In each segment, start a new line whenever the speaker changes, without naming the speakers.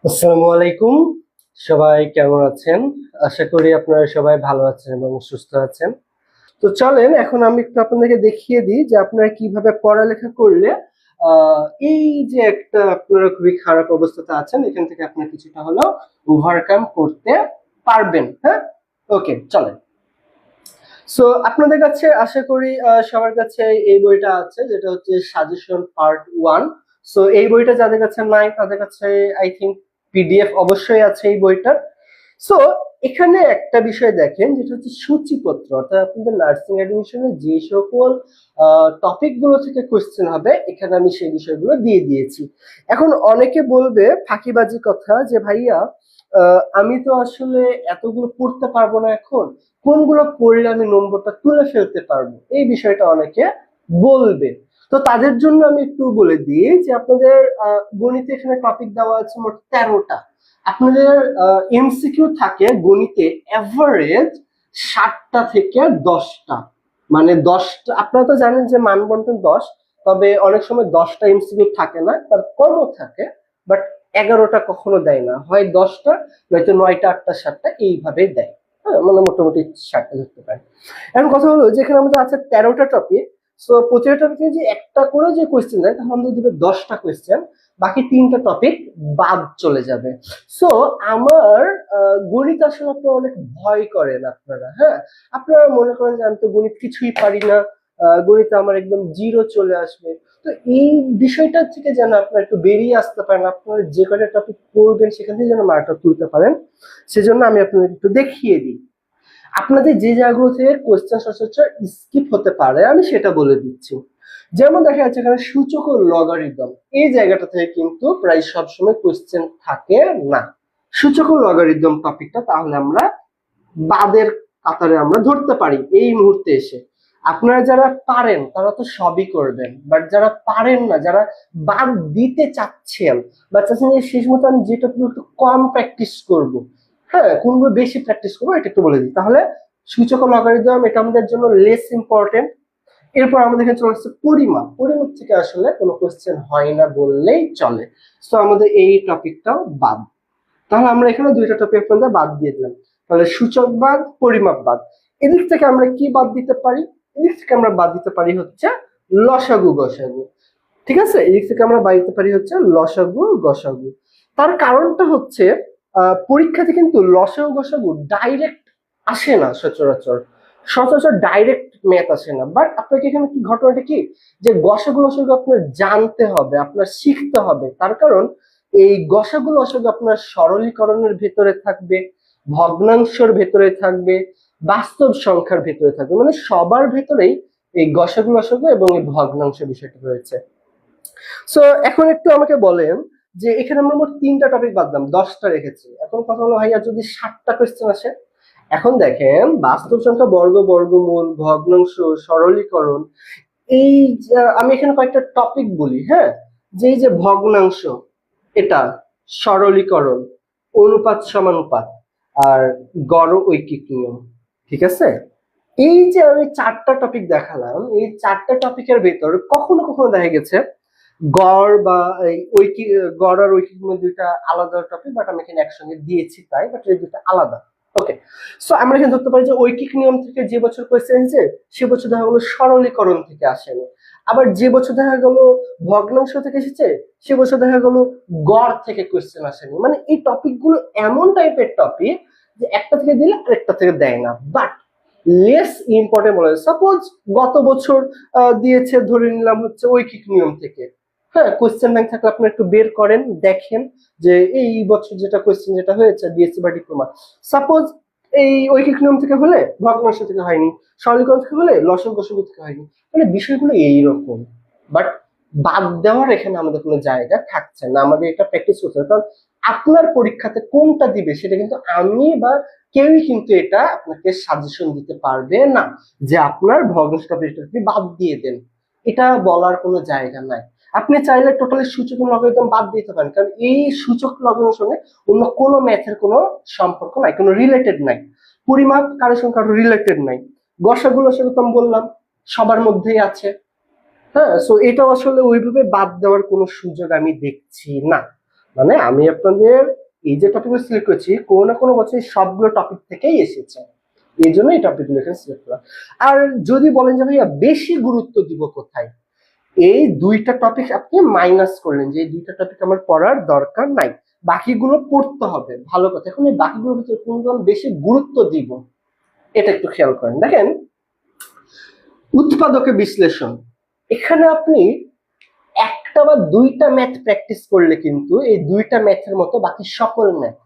আসসালামু আলাইকুম। সবাই কেমন আছেন? আশা করি আপনারা সবাই ভালো আছেন এবং সুস্থ আছেন। তো চলেন এখন আমি একটু আপনাদেরকে দেখিয়ে দিই যে আপনারা কিভাবে পড়ালেখা করলে আহ, এই যে একটা আপনারা খুবই খারাপ অবস্থাতে আছেন এখান থেকে আপনারা কিছুটা হলেও ওভারকাম করতে পারবেন। হ্যাঁ, ওকে, চলেন। সো আপনাদের কাছে আশা করি সবার কাছে এই বইটা আছে, যেটা হচ্ছে সাজেশন পার্ট 1। সো এই বইটা যাদের কাছে নাই তাদের কাছে আই থিঙ্ক পিডিএফ অবশ্যই আছে এই বইটার। সো এখানে একটা বিষয় দেখেন, যেটা হচ্ছে সূচিপত্র, অর্থাৎ আপনাদের নার্সিং এডমিশনে যে সকল টপিক গুলো থেকে কোশ্চেন হবে এখানে আমি সেই বিষয়গুলো দিয়ে দিয়েছি। এখন অনেকে বলবে ফাঁকিবাজি কথা যে ভাইয়া আমি তো আসলে এতগুলো পড়তে পারবো না, এখন কোনগুলো পড়লে আমি নম্বরটা তুলে ফেলতে পারবো, এই বিষয়টা অনেকে বলবে। তো তাদের জন্য আমি একটু বলে দিই যে আপনাদের গণিতে এখানে টপিক দেওয়া আছে মোট 13টা। আপনাদের এমসিকিউ থাকে গণিতে এভারেজ 7টা থেকে 10টা। মানে 10টা, আপনারা তো জানেন যে মানবন্টন 10, তবে অনেক সময় 10টা এমসিকিউ থাকে না, তার কমও থাকে। বাট 11টা কখনো দেয় না, হয় 10টা নয়তো 9টা 8টা 7টা এইভাবে দেয়। হ্যাঁ, মানে মোটামুটি 7টা ধরতে পারে। এখন কথা হলো যে এখানে আমাদের আছে 13টা টপিক। সো প্রতিটা টপিকে যে একটা করে যে কোয়েশ্চেন দেয় তাহলে আমাদের দিবে 10টা কোয়েশ্চেন, বাকি 3টা টপিক বাদ চলে যাবে। সো আমার গণিত আসলে আপনারা অনেক ভয় করেন আপনারা। হ্যাঁ, আপনারা মনে করেন যে আমি তো গণিত কিছুই পারি না, গণিতে আমার একদম জিরো চলে আসবে। তো এই বিষয়টা থেকে যেন আপনারা একটু বেরিয়ে আসতে পারেন, আপনারা যে কয়টা টপিক পড়বেন সেখান থেকে যেন মার্কটা তুলতে পারেন, সেজন্য আমি আপনাদের একটু দেখিয়ে দিই। আপনাদের যে জায়গাগুলো থেকে কোয়েশ্চেন সচরাচর স্কিপ হতে পারে আমি সেটা বলে দিচ্ছি। যেমন দেখা যাচ্ছে এখানে সূচক ও লগারিদম, এই জায়গাটা থেকে কিন্তু প্রায় সবসময় কোয়েশ্চেন থাকে না। সূচক ও লগারিদম টপিকটা তাহলে আমরা বাদের কাতারে আমরা ধরতে পারি এই মুহূর্তে এসে। আপনারা যারা পারেন তারা তো সবই করবেন, বাট যারা পারেন না, যারা বাদ দিতে চাচ্ছেন বা চাচ্ছেন যে শেষ মতো আমি যেটা একটু কম প্র্যাকটিস করব, হ্যাঁ কোনগুলো বেশি প্র্যাকটিস করবো এটা একটু বলে দিই। তাহলে সূচক ও লগারিদম এটা আমাদের জন্য লেস ইম্পর্টেন্ট। এরপর আমাদের এখানে চলে আসছে পরিমাপ। পরিমাপ থেকে আসলে কোনো কোশ্চেন হয় না বললেই চলে। তো আমাদের এই টপিকটাও বাদ। তাহলে আমরা এখানে দুইটা টপিক বাদ দিয়ে দিলাম। তাহলে সূচক বাদ, পরিমাপ বাদ। এদিক থেকে আমরা কি বাদ দিতে পারি? এদিক থেকে আমরা বাদ দিতে পারি হচ্ছে লসাগু গসাগু। ঠিক আছে, এদিক থেকে আমরা বাদ দিতে পারি হচ্ছে লসাগু গসাগু। তার কারণটা হচ্ছে পরীক্ষাতে কিন্তু লসাগু গসাগু ডাইরেক্ট আসে না সচরাচর। সচরাচর ডাইরেক্ট ম্যাথ আসে না, বাট আপনাকে এখানে কি ঘটনাটা কি, যে গসাগু লসাগু আপনার জানতে হবে, আপনার শিখতে হবে। তার কারণ এই গসাগু লসাগু আপনার সরলীকরণের ভেতরে থাকবে, ভগ্নাংশের ভেতরে থাকবে, বাস্তব সংখ্যার ভেতরে থাকবে, মানে সবার ভেতরেই এই গসাগু লসাগু এবং এই ভগ্নাংশ বিষয়টা রয়েছে। সো এখন একটু আমাকে বলেন যে এখানে আমরা মোট 3টা টপিক বাদ দিলাম, 10টা রেখেছি। এখন কথা হলো ভাইয়া যদি 7টা কোয়েশ্চেন আসে। এখন দেখেন বাস্তব সংখ্যা, বর্গ, বর্গমূল, ভগ্নাংশ, সরলীকরণ, এই আমি এখানে কয়েকটা টপিক বলি। হ্যাঁ, যে এই যে ভগ্নাংশ, এটা সরলীকরণ, অনুপাত সমানুপাত, আর গড় ঐকিক নিয়ম। ঠিক আছে, এই যে আমি 4টা টপিক দেখালাম, এই 4টা টপিকের ভেতর কখনো কখনো দেখা গেছে গড় বা এই ঐকিক, গড় আর ঐকিক মধ্যে দুইটা আলাদা টপিক, বাট আমি এখানে একসঙ্গে দিয়েছি তাই, বাট এই দুটো আলাদা। ওকে, সো আমরা এখানে ধরতে পারি যে ঐকিক নিয়ম থেকে যে বছর কোয়েশ্চেন এসেছে সে বছর দেখা গেলো সরলীকরণ থেকে আসেনি। আবার যে বছর দেখা গেল ভগ্নাংশ থেকে এসেছে সে বছর দেখা গেল গড় থেকে কোয়েশ্চেন আসেনি। মানে এই টপিক গুলো এমন টাইপের টপিক যে একটা থেকে দিলে আরেকটা থেকে দেয় না। বাট লেস ইম্পর্টেন্ট বলে, সাপোজ গত বছর দিয়েছে ধরে নিলাম হচ্ছে ঐকিক নিয়ম থেকে। হ্যাঁ, কোয়েশ্চেন ব্যাংক থাকলে আপনি একটু বের করেন, দেখেন যে এই বছর যেটা কোয়েশ্চেন যেটা হয়েছে বিএসসি বা ডিপ্লোমা, সাপোজ এই ঐকিক নিয়ম থেকে হলে ভগ্নাংশ থেকে হয়নি, সরলীকরণ থেকে হলে লসাগু গসাগু থেকে হয়নি। মানে বিষয়গুলো এইরকম। বাট বাদ দেওয়ার এখানে আমাদের কোনো জায়গা থাকছে না, আমাদের এটা প্র্যাকটিস করতে হবে। কারণ আপনার পরীক্ষাতে কোনটা দিবে সেটা কিন্তু আমি বা কেউই কিন্তু এটা আপনাকে সাজেশন দিতে পারবে না যে আপনার ভগ্নাংশ টপিকটা আপনি বাদ দিয়ে দেন, এটা বলার কোনো জায়গা নাই। আপনি চাইলে টোটালি সূচক লগারিদম বাদ দিতে পারেন, কারণ এই সূচক লগারিদমের সঙ্গে অন্য কোনো ম্যাথের কোনো সম্পর্ক নাই, কোনো রিলেটেড নাই। পরিমাপ কারো সঙ্গে কারো রিলেটেড নাই। গসাগু লসাগু তো আমি বললাম সবার মধ্যেই আছে। হ্যাঁ, সো এটাও আসলে ওইভাবে বাদ দেওয়ার কোনো সুযোগ আমি দেখছি না। মানে আমি আপনাদের এই যে টপিকগুলো সিলেক্ট করছি কোনো না কোনো বছর সবগুলো টপিক থেকেই এসেছে, এই জন্য এই টপিকগুলো এখানে সিলেক্ট করা। আর যদি বলেন যে ভাইয়া বেশি গুরুত্ব দিব কোথায়, এই দুইটা টপিক আপনি মাইনাস করলেন যে এই দুইটা টপিক আমার পড়ার দরকার নাই, বাকিগুলো পড়তে হবে, ভালো কথা। এখন এই বাকিগুলোর ভিতরে কোনগুলো আমি বেশি গুরুত্ব দিব এটা একটু খেয়াল করেন। দেখেন উৎপাদকে বিশ্লেষণ, এখানে আপনি একটা বা দুইটা ম্যাথ প্র্যাকটিস করলে কিন্তু এই দুইটা ম্যাথের মতো বাকি সকল ম্যাথ,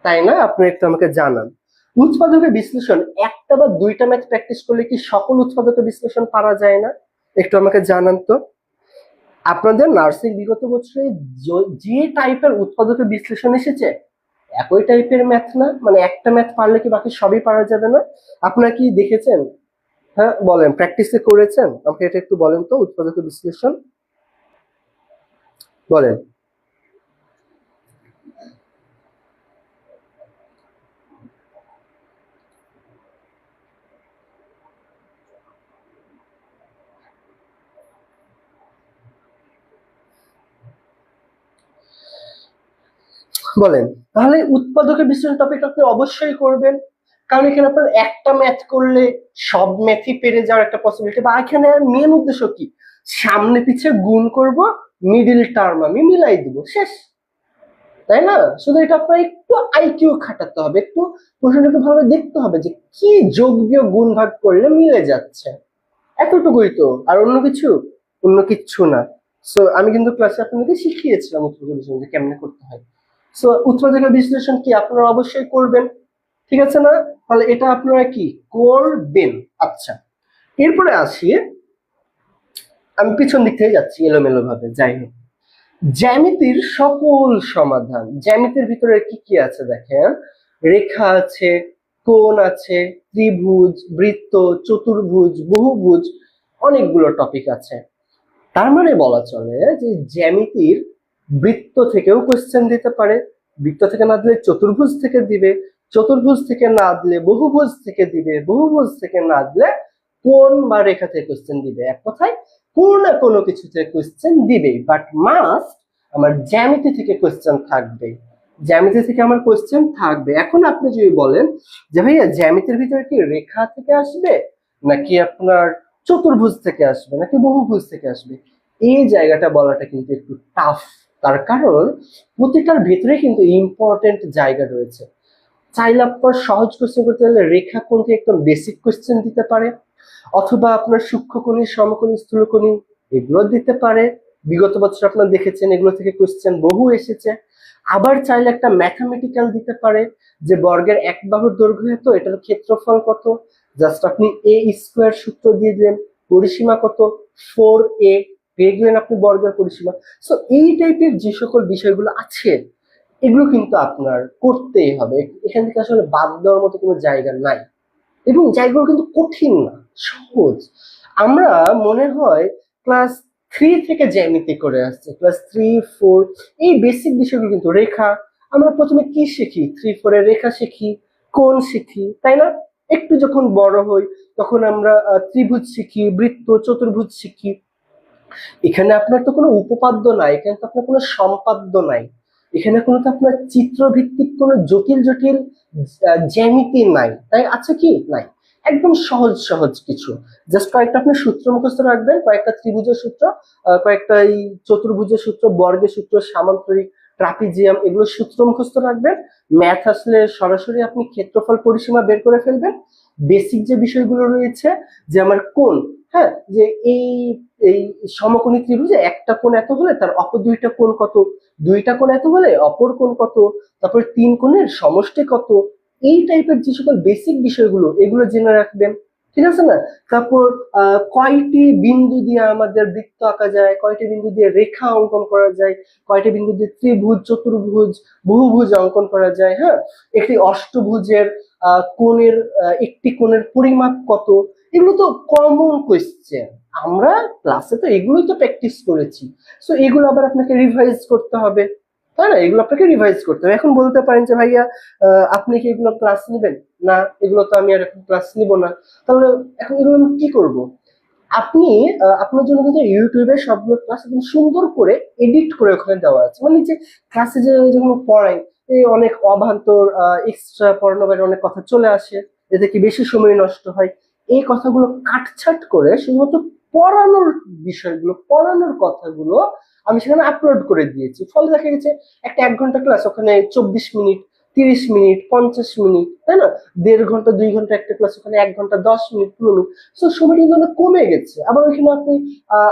তাই না? আপনি একটু আমাকে জানান উৎপাদকের বিশ্লেষণ একটা বা দুইটা ম্যাথ প্র্যাকটিস করলে কি সকল উৎপাদকের বিশ্লেষণ পারা যায় না? একটু আমাকে জানান তো। আপনাদের নার্সিং বিগত বছরে যে টাইপের উৎপাদকের বিশ্লেষণ এসেছে একই টাইপের ম্যাথ না? মানে একটা ম্যাথ পারলে কি বাকি সবই পারা যাবে না? আপনারা কি দেখেছেন? হ্যাঁ বলেন, প্র্যাকটিসে করেছেন? আমাকে এটা একটু বলেন তো, উৎপাদকের বিশ্লেষণ বলেন। বলেন। তাহলে উৎপাদকের বিশ্লেষণ টপিক আপনি অবশ্যই করবেন, কারণ এখানে আপনার একটা ম্যাথ করলে সব ম্যাথই পেরে যাওয়ার একটা পসিবিলিটি, বা এখানে মেন উদ্দেশ্য কি, সামনে পিছে গুণ করব, মিডিল টার্ম আমি মিলাই দিব, শেষ, তাই না? শুধু এটা আপনার একটু আইকিউ খাটাতে হবে, একটু প্রশ্নটা একটু ভালোভাবে দেখতে হবে যে কি যোগ বিয়োগ গুণ ভাগ করলে মিলে যাচ্ছে, এতটুকুই তো, আর অন্য কিছু না। সো আমি কিন্তু ক্লাসে আপনাদেরকে শিখিয়েছিলাম উৎপাদক বিশ্লেষণ যে কেমনে করতে হয়। সো উৎপাদকের বিশ্লেষণ কি আপনারা অবশ্যই করবেন, ঠিক আছে না? তাহলে এটা আপনারা কি করবেন। আচ্ছা, এরপরে আসি, আমি পিছন দিক থেকে যাচ্ছি এলোমেলো ভাবে, যাই হোক। জ্যামিতির সকল সমাধান, জ্যামিতির ভিতরে কি কি আছে দেখেন, রেখা আছে, কোণ আছে, ত্রিভুজ, বৃত্ত, চতুর্ভুজ, বহুভুজ, অনেকগুলো টপিক আছে। তার মানে বলা চলে যে জ্যামিতির বৃত্ত থেকেও কোশ্চেন দিতে পারে, বৃত্ত থেকে না দিলে চতুর্ভুজ থেকে দিবে, চতুর্ভুজ থেকে না দিলে বহুভুজ থেকে দিবে, বহুভুজ থেকে না দিলে কোণ বা রেখা থেকে কোশ্চেন দিবে। এক কথায় কোনো না কোনো কিছু থেকে কোশ্চেন দিবে, বাট মাস্ট আমার জ্যামিতি থেকে কোশ্চেন থাকবে, জ্যামিতি থেকে আমার কোশ্চেন থাকবে। এখন আপনি যদি বলেন যে ভাইয়া জ্যামিতির ভিতরে কি রেখা থেকে আসবে, নাকি আপনার চতুর্ভুজ থেকে আসবে, নাকি বহুভুজ থেকে আসবে, এই জায়গাটা বলাটা কিন্তু একটু টাফ। তার কারণ প্রতিটার ভেতরে কিন্তু ইম্পর্টেন্ট জায়গা রয়েছে। চাইলে আপনার সহজ কোশ্চেন করতে হলে রেখাকোণ থেকে একদম বেসিক কোশ্চেন দিতে পারে, অথবা আপনার সূক্ষ্মকোণী, সমকোণী, স্থূলকোণী এগুলো দিতে পারে, বিগত বছর আপনারা দেখেছেন এগুলো থেকে কোশ্চেন বহু এসেছে। আবার চাইলে একটা ম্যাথামেটিক্যাল দিতে পারে যে বর্গের এক বাহুর দৈর্ঘ্য এত, এটার ক্ষেত্রফল কত, জাস্ট আপনি এ স্কোয়ার সূত্র দিয়ে দিলেন, পরিসীমা কত 4a, পেয়ে গেলেন আপনি বর্গের পরিসীমা। সো এই টাইপের যে সকল বিষয়গুলো আছে এগুলো কিন্তু আপনার করতেই হবে, এখান থেকে আসলে বাদ দেওয়ার মতো কোনো জায়গা নাই, এবং জায়গাগুলো কিন্তু কঠিন না, সহজ। আমরা মনে হয় ক্লাস 3 থেকে জ্যামিতি করে আসছে, ক্লাস 3, 4 এই বেসিক বিষয়গুলো, কিন্তু রেখা আমরা প্রথমে কি শিখি, 3, 4 এর রেখা শিখি, কোণ শিখি, তাই না? একটু যখন বড় হই তখন আমরা ত্রিভুজ শিখি, বৃত্ত, চতুর্ভুজ শিখি। এখানে আপনার তো কোনো উপপাদ্য নাই, এখানে তো আপনার কোনো সম্পাদ্য নাই, এখানে কোনো তো আপনার চিত্র ভিত্তিক কোনো জটিল জটিল জ্যামিতি নাই, তাই আছে কি নাই, একদম সহজ সহজ কিছু, জাস্ট কয়েকটা আপনি সূত্র মুখস্থ রাখবেন, কয়েকটা ত্রিভুজের সূত্র, কয়েকটা এই চতুর্ভুজের সূত্র, বর্গের সূত্র, সামান্তরিক, ট্রাপিজিয়াম, এগুলো সূত্র মুখস্থ রাখবেন। ম্যাথ আসলে সরাসরি আপনি ক্ষেত্রফল, পরিসীমা বের করে ফেলবেন। বেসিক যে বিষয়গুলো রয়েছে, যে আমার কোণ, হ্যাঁ, যে এই এই সমকোণী ত্রিভুজে একটা কোণ এত হলে তার অপর দুইটা কোণ কত, দুইটা কোণ এত হলে অপর কোণ কত, তারপর তিন কোণের সমষ্টি কত, এই টাইপের যে সকল বেসিক বিষয়গুলো এগুলো জেনে রাখবেন, ঠিক আছে না? তারপর কয়টি বিন্দু দিয়ে আমাদের বৃত্ত আঁকা যায়, কয়টি বিন্দু দিয়ে রেখা অঙ্কন করা যায়, কয়টি বিন্দু দিয়ে ত্রিভুজ, চতুর্ভুজ, বহুভুজ অঙ্কন করা যায়, হ্যাঁ, একটি অষ্টভুজের কোণের একটি কোণের পরিমাপ কত, এগুলো তো কমন কোয়েশ্চেন, আমরা ক্লাসে তো এগুলোই তো প্র্যাকটিস করেছি। সো এগুলো আবার আপনাকে রিভাইজ করতে হবে, তাই না? এগুলো আপনাকে রিভাইজ করতে হবে। এখন বলতে পারেন যে ভাইয়া আপনি কি এগুলো ক্লাস নেবেন? না, এগুলো তো আমি আর এখন ক্লাস নিব না, তাহলে এখন এগুলো আমি কি করব? আপনি আপনার জন্য কিন্তু ইউটিউবে সবগুলো ক্লাস একদম সুন্দর করে এডিট করে ওখানে দেওয়া আছে, মানে যে ক্লাসে যে যখন পড়াই এই অনেক অবান্তর এক্সট্রা পড়ানো বাইরে অনেক কথা চলে আসে, এতে কি বেশি সময় নষ্ট হয়। এই কথাগুলো কাটছাট করে শুধুমাত্র পড়ানোর বিষয়গুলো, পড়ানোর কথাগুলো আমি সেখানে আপলোড করে দিয়েছি। ফলে দেখা গেছে একটা 1 ঘন্টা ক্লাস ওখানে 24 মিনিট, 30 মিনিট, 50 মিনিট, তাই না? 1.5 ঘন্টা 2 ঘন্টা একটা ক্লাস ওখানে 1 ঘন্টা 10 মিনিট, 15 মিনিট। তো সময়টা কিন্তু অনেক কমে গেছে। আবার ওইখানে আপনি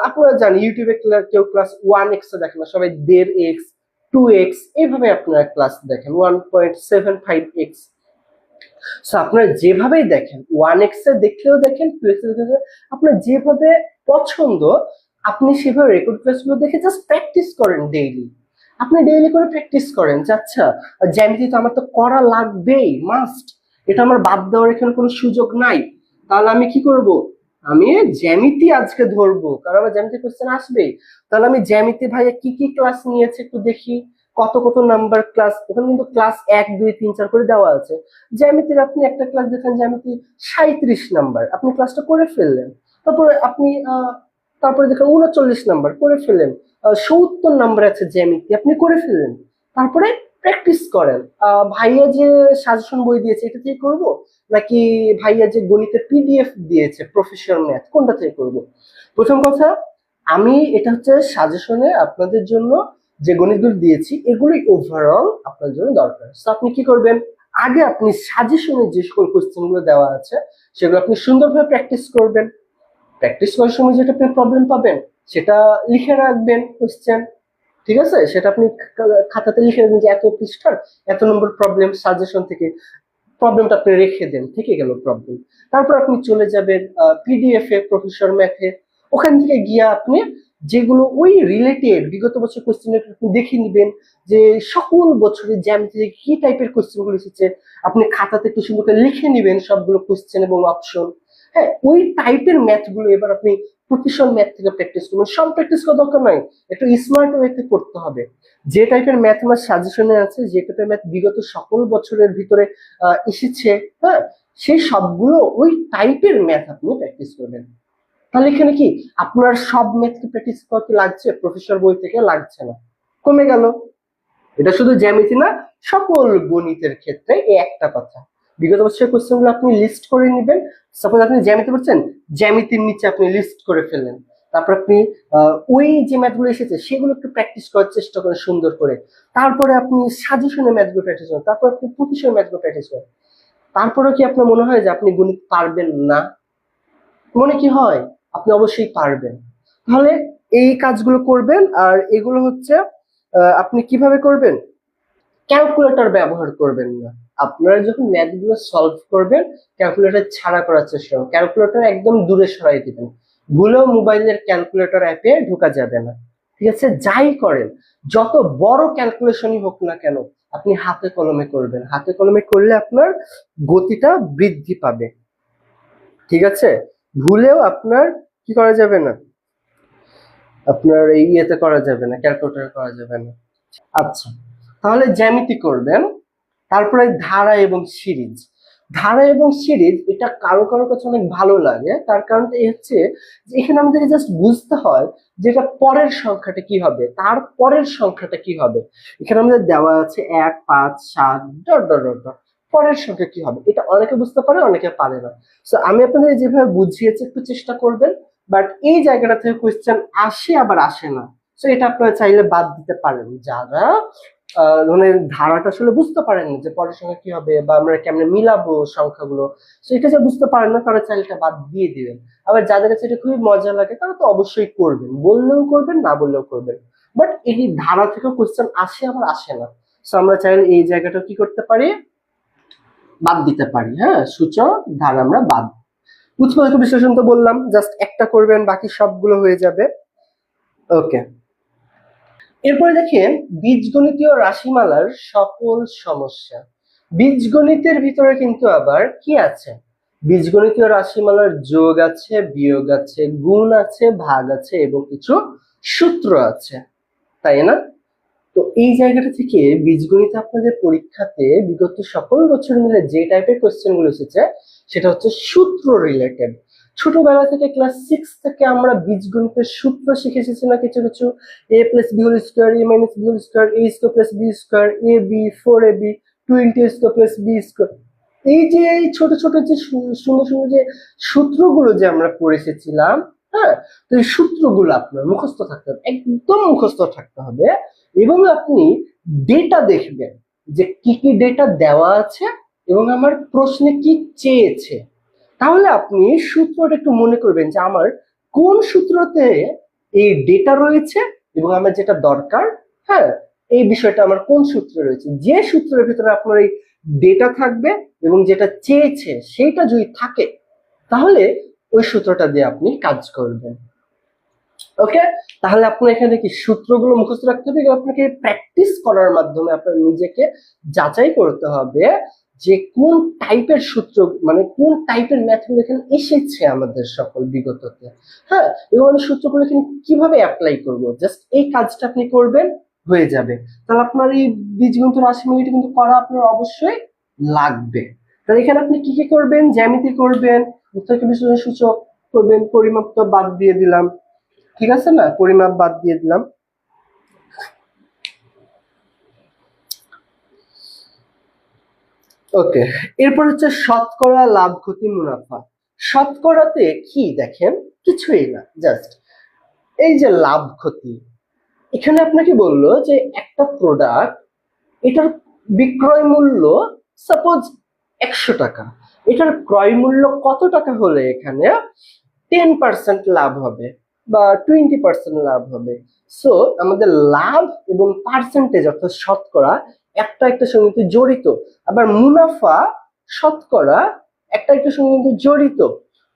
আপনারা জানেন ইউটিউবে কেউ ক্লাস 1x দেখেন না, সবাই 1.5x, 2x এইভাবে আপনারা ক্লাস দেখেন, 1.75x। সো আপনারা যেভাবেই দেখেন, 1x এ দেখলেও দেখেন, 2x এ দেখলেও আপনার যেভাবে পছন্দ আপনি সেভাবে রেকর্ড ক্লাসগুলো দেখে জাস্ট প্র্যাকটিস করেন ডেইলি। আপনি ডেইলি করে প্র্যাকটিস করেন যে আচ্ছা জ্যামিতি তো আমার তো করা লাগবেই, মাস্ট, এটা আমার বাদ দেওয়ার এখানে কোনো সুযোগ নাই। তাহলে আমি কি করব? আমি জ্যামিতি আজকে ধরবো, কারণ আমার জ্যামিতি কোশ্চেন আসবেই। তাহলে আমি জ্যামিতি ভাইয়া কি কি ক্লাস নিয়েছে একটু দেখি, কত কত নাম্বার ক্লাস। ওখানে কিন্তু ক্লাস 1 2 3 4 করে দেওয়া আছে। জ্যামিতির আপনি একটা ক্লাস দেখেন জ্যামিতি 37 নাম্বার, আপনি ক্লাসটা করে ফেললেন। তারপরে আপনি তারপরে দেখেন 39 নাম্বার করে ফেললেন। 70 নাম্বার আছে জ্যামিতি, আপনি করে ফেললেন। তারপরে প্র্যাকটিস করেন। ভাইয়া যে সাজেশন বই দিয়েছে এটা থেকে করব, নাকি ভাইয়া যে গণিতের পিডিএফ দিয়েছে প্রফেশনাল ম্যাথ, কোনটা থেকে করব? প্রথম কথা, আমি এটা হচ্ছে সাজেশনে আপনাদের জন্য যে গণিতগুলো দিয়েছি এগুলোই ওভারঅল আপনার জন্য দরকার। তো আপনি কি করবেন, আগে আপনি সাজেশনে যে সকল কোশ্চেন গুলো দেওয়া আছে সেগুলো আপনি সুন্দরভাবে প্র্যাকটিস করবেন। প্র্যাকটিস করার সময় যেটা আপনি প্রবলেম পাবেন সেটা লিখে রাখবেন কোশ্চেন, ঠিক আছে? সেটা আপনি খাতাতে লিখে রাখবেন যে এত পৃষ্ঠার এত নম্বর প্রবলেম, সাজেশন থেকে প্রবলেমটা আপনি রেখে দেন, থেকে গেল প্রবলেম। তারপর আপনি চলে যাবেন পিডিএফ এ, প্রফেসর ম্যাথে। ওখান থেকে গিয়ে আপনি যেগুলো ওই রিলেটেড বিগত বছর কোশ্চেন আপনি দেখে নিবেন যে সকল বছরের জ্যামিতি কি টাইপের কোশ্চেন গুলো এসেছে, আপনি খাতাতে একটু সুন্দর করে লিখে নিবেন সবগুলো কোশ্চেন এবং অপশন। হ্যাঁ, ওই টাইপের ম্যাথ গুলো এবার আপনি প্রফেশনাল ম্যাথ থেকে প্র্যাকটিস করবেন। সব প্র্যাকটিস করার দরকার নাই, একটু স্মার্ট ওয়েতে করতে হবে। যে টাইপের ম্যাথ আমার সাজেশনে আছে, যে টাইপের ম্যাথ বিগত সকল বছরের ভিতরে এসেছে, হ্যাঁ, সেই সবগুলো ওই টাইপের ম্যাথ আপনি প্র্যাকটিস করবেন। তাহলে এখানে কি আপনার সব ম্যাথকে প্র্যাকটিস করতে লাগছে, প্রফেসর বই থেকে লাগছে না, কমে গেল। এটা শুধু জ্যামিতি না, সকল গণিতের ক্ষেত্রে এই একটা কথা। বিগত বছরের কোশ্চেন গুলো আপনি লিস্ট করে নেবেন। সাপোজ আপনি জ্যামিতি পড়ছেন, জ্যামিতির নিচে আপনি লিস্ট করে ফেললেন। তারপর আপনি ওই যে ম্যাথগুলো এসেছে সেগুলো একটু প্র্যাকটিস করার চেষ্টা করেন সুন্দর করে। তারপরে আপনি সাজেশনের ম্যাথগুলো প্র্যাকটিস করেন, তারপর আপনি প্রফেসর ম্যাথগুলো প্র্যাকটিস করেন। তারপরে কি আপনার মনে হয় যে আপনি গণিত পারবেন না? মনে কি হয়? আপনি অবশ্যই পারবেন। তাহলে এই কাজগুলো করবেন। আর এগুলো হচ্ছে আপনি কিভাবে করবেন, ক্যালকুলেটর ব্যবহার করবেন না। আপনারা যখন ম্যাথ গুলো সলভ করবেন ক্যালকুলেটর ছাড়া করার চেষ্টা করুন, ক্যালকুলেটর একদম দূরে সরাই দিবেন। ভুলেও মোবাইলের ক্যালকুলেটর অ্যাপে ঢোকা যাবে না, ঠিক আছে? যাই করেন, যত বড় ক্যালকুলেশনই হোক না কেন আপনি হাতে কলমে করবেন। হাতে কলমে করলে আপনার গতিটা বৃদ্ধি পাবে, ঠিক আছে? ভুলেও আপনার কি করা যাবে না, আপনার এই ইয়েতে করা যাবে না, ক্যালকুলেটর করা যাবে না। আচ্ছা, তাহলে জ্যামিতি করবেন। তারপরে ধারা এবং সিরিজ। ধারা এবং সিরিজ এটা কারো কারো কাছে অনেক ভালো লাগে, তার কারণটা এই হচ্ছে যে এখানে আমাদেরকে জাস্ট বুঝতে হয় যে এটা পরের সংখ্যাটা কি হবে, তার পরের সংখ্যাটা কি হবে। এখানে আমাদের দেওয়া আছে 1 5 7 ডট ডট ডট ডট, পরের সংখ্যা কি হবে এটা অনেকে বুঝতে পারে অনেকে পারে না। সো আমি আপনাদের যেভাবে বুঝিয়েছি একটু চেষ্টা করবেন। বাট এই জায়গাটা থেকে কোয়েশ্চেন আসে আবার আসে না, সো এটা আপনারা চাইলে বাদ দিতে পারেন। যারা মানে ধারাটা আসলে বুঝতে পারেন যে পরের সংখ্যা কি হবে বা আমরা কেমনে মিলাবো সংখ্যাগুলো, তো এটা যে বুঝতে পারেন না তারা চাইলে এটা বাদ দিয়ে দিবেন। আবার যাদের কাছে এটা খুবই মজা লাগে তারা তো অবশ্যই করবেন, বললেও করবেন না বললেও করবেন। বাট এই ধারা থেকে কোয়েশ্চেন আসে আবার আসে না, সো আমরা চাইলে এই জায়গাটা কি করতে পারি, বাদ দিতে পারি। হ্যাঁ, সূচক ধারা আমরা বাদ। উৎপাদক বিশ্লেষণ তো বললাম, জাস্ট একটা করবেন বাকি সবগুলো হয়ে যাবে। ওকে, এরপরে দেখেন বীজগণিতীয় রাশিমালার সকল সমস্যা। বীজগণিতের ভিতরে কিন্তু আবার কি আছে, বীজগণিতীয় রাশিমালার যোগ আছে, বিয়োগ আছে, গুণ আছে, ভাগ আছে এবং কিছু সূত্র আছে, তাই না? তো এই জায়গাটা থেকে বীজগণিতে আপনাদের পরীক্ষাতে বিগত সকল বছর মিলে যে টাইপের কোশ্চেন গুলো এসেছে সেটা হচ্ছে সূত্র রিলেটেড। ছোটবেলা থেকে ক্লাস 6 থেকে আমরা বীজগণিতের সূত্র শিখে এসেছি না কিছু কিছু, a plus b whole square, a minus b whole square, a square plus b square, A B 4ab 20 square plus b square. এই যে এই ছোট ছোট যে সুন্দর সুন্দর যে সূত্রগুলো যে আমরা পড়ে এসেছিলাম, হ্যাঁ, তো এই সূত্রগুলো আপনার মুখস্থ থাকতে হবে, একদম মুখস্থ থাকতে হবে। এবং আপনি ডেটা দেখবেন যে কি কি ডেটা দেওয়া আছে এবং আমার প্রশ্নে কি চেয়েছে। তাহলে আপনি সূত্রটা একটু মনে করবেন যে আমার কোন সূত্রতে এই ডেটা রয়েছে এবং আমার যেটা দরকার, হ্যাঁ, এই বিষয়টা আমার কোন সূত্রে রয়েছে। যে সূত্রের ভিতরে আপনার এই ডেটা থাকবে এবং যেটা চেয়েছে সেইটা যদি থাকে, তাহলে ওই সূত্রটা দিয়ে আপনি কাজ করবেন। ওকে, তাহলে আপনার এখানে কি সূত্রগুলো মুখস্থ রাখতে হবে, আপনাকে প্র্যাকটিস করার মাধ্যমে আপনার নিজেকে যাচাই করতে হবে যে কোন টাইপের সূত্র, মানে কোন টাইপের ম্যাথগুলো এখানে এসেছে আমাদের সকল বিগততে, হ্যাঁ, এবং আমি সূত্রগুলো এখানে কিভাবে অ্যাপ্লাই করব, জাস্ট এই কাজটা আপনি করবেন, হয়ে যাবে। তাহলে আপনার এই বীজগণিত রাশি মিলিটি কিন্তু করা আপনার অবশ্যই লাগবে। তাহলে এখানে আপনি কি কি করবেন, জ্যামিতি করবেন, উৎপাদক বিশ্লেষণ সূচক করবেন, পরিমাপ তো বাদ দিয়ে দিলাম, ঠিক আছে না, পরিমাপ বাদ দিয়ে দিলাম। ওকে, এরপর হচ্ছে শতকরা, লাভ, ক্ষতি, মুনাফা। শতকরাতে কি দেখেন, কিছুই না, জাস্ট এই যে লাভ ক্ষতি। এখানে আপনাকে বললো যে একটা প্রোডাক্ট, এটার বিক্রয় মূল্য সাপোজ 100 টাকা, এটার ক্রয় মূল্য কত টাকা হলে এখানে 10% লাভ হবে বা 20% লাভ হবে। সো আমাদের লাভ এবং পার্সেন্টেজ অর্থাৎ শতকরা একটা একটার সঙ্গে কিন্তু জড়িত, আবার মুনাফা শতকরা একটা একটার সঙ্গে কিন্তু জড়িত।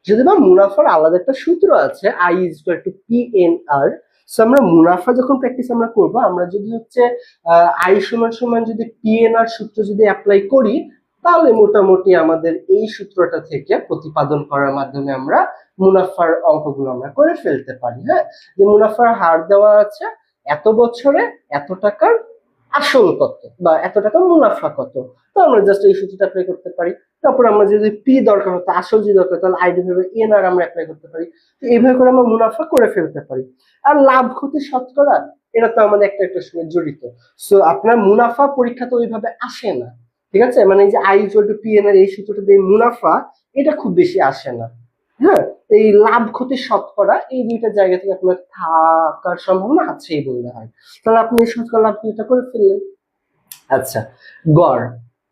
যদি বা মুনাফার আলাদা একটা সূত্র আছে, I = PNR। সো আমরা মুনাফা যখন প্র্যাকটিস আমরা করব, আমরা যদি হচ্ছে I = যদি PNR সূত্র যদি অ্যাপ্লাই করি, তাহলে মোটামুটি আমাদের এই সূত্রটা থেকে প্রতিপাদন করার মাধ্যমে আমরা মুনাফার অঙ্কগুলো আমরা করে ফেলতে পারি। হ্যাঁ, যে মুনাফার হার দেওয়া আছে এত বছরে এত টাকার আসল কত বা এত টাকা মুনাফা কত, তো আমরা জাস্ট এই সূত্রটা অ্যাপ্লাই করতে পারি। তারপর আমরা যদি পি দরকার হতো, আসল যদি দরকার, তাহলে আইডি ভাবে এন আর আমরা অ্যাপ্লাই করতে পারি। তো এইভাবে করে আমরা মুনাফা করে ফেলতে পারি। আর লাভ ক্ষতি শতকরা, এটা তো আমাদের একটা একটা সঙ্গে জড়িত। সো আপনার মুনাফা পরীক্ষাতে ওইভাবে আসে না, ঠিক আছে, মানে এই যে I = PNR এই সূত্রটা দিয়ে মুনাফা এটা খুব বেশি আসে না। হ্যাঁ, এই লাভ ক্ষতি শতকরা এই দুইটা জায়গা থেকে আপনার থাকার সম্ভাবনা আছেই বলতে হয়। তাহলে আপনি শতকরা লাভ ক্ষতিটা করে ফেললেন। আচ্ছা, গড়।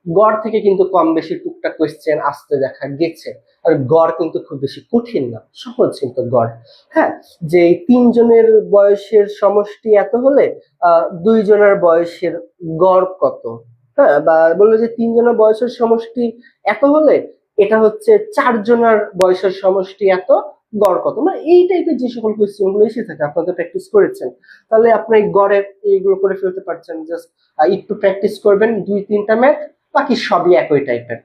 গড় থেকে কিন্তু কম বেশি টুকটাক কোয়েশ্চেন আসতে দেখা গেছে। আর গড় কিন্তু খুব বেশি কঠিন না, সহজ কিন্তু গড়। হ্যাঁ, যে 3 জনের বয়সের সমষ্টি এত হলে 2 জনের বয়সের গড় কত, হ্যাঁ, বা বললো যে 3 জনের বয়সের সমষ্টি এত হলে এটা হচ্ছে 4 জনের বয়সের সমষ্টি এত, গড় কত, মানে এই টাইপের যে সকল কোয়েশ্চেন গুলো এসে থাকে আপনাদের প্র্যাকটিস করেছেন, তাহলে আপনি গড়ের এইগুলো করে ফেলতে পারছেন। জাস্ট একটু প্র্যাকটিস করবেন 2-3টা ম্যাথ, বাকি সবই একই টাইপের।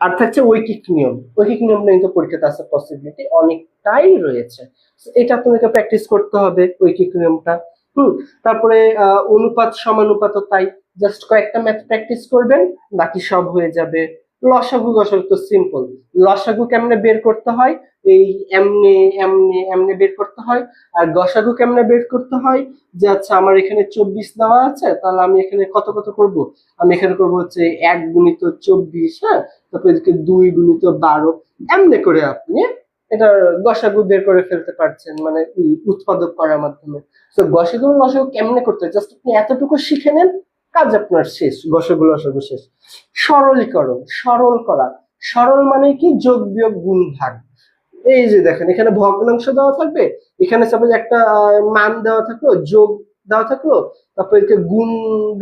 আর থাকছে ঐকিক নিয়ম। ঐকিক নিয়ম নিয়ে কিন্তু পরীক্ষাতে আসার পসিবিলিটি অনেকটাই রয়েছে, এটা আপনাদেরকে প্র্যাকটিস করতে হবে ঐকিক নিয়মটা। তারপরে অনুপাত সমানুপাত, তাই জাস্ট কয়েকটা ম্যাথ প্র্যাকটিস করবেন, বাকি সব হয়ে যাবে। লসাগু গসাগু তো সিম্পল, লসাগু কেমনে বের করতে হয়, এই এমনে এমনে এমনে বের করতে হয়। আর গসাগু কেমনে বের করতে হয়, যে আচ্ছা আমার এখানে 24 দেওয়া আছে, তাহলে আমি এখানে কত কত করব, আমি এখানে করবো হচ্ছে 1 × 24, হ্যাঁ, তারপর এদিকে 2 × 12, এমনি করে আপনি এটার গসাগু বের করে ফেলতে পারছেন, মানে উৎপাদক করার মাধ্যমে। তো গসাগু লসাগু কেমনে করতে হয়, জাস্ট আপনি এতটুকু শিখে নেন, কাজ আপনার শেষ, গসাগু লসাগু শেষ। সরলীকরণ, সরল করা। সরল মানে কি, যোগ বিয়োগ গুণ ভাগ। এই যে দেখেন এখানে ভগ্নাংশ দেওয়া থাকবে, এখানে সাপোজ একটা মান দেওয়া থাকলো, যোগ দেওয়া থাকলো, তারপর একে গুণ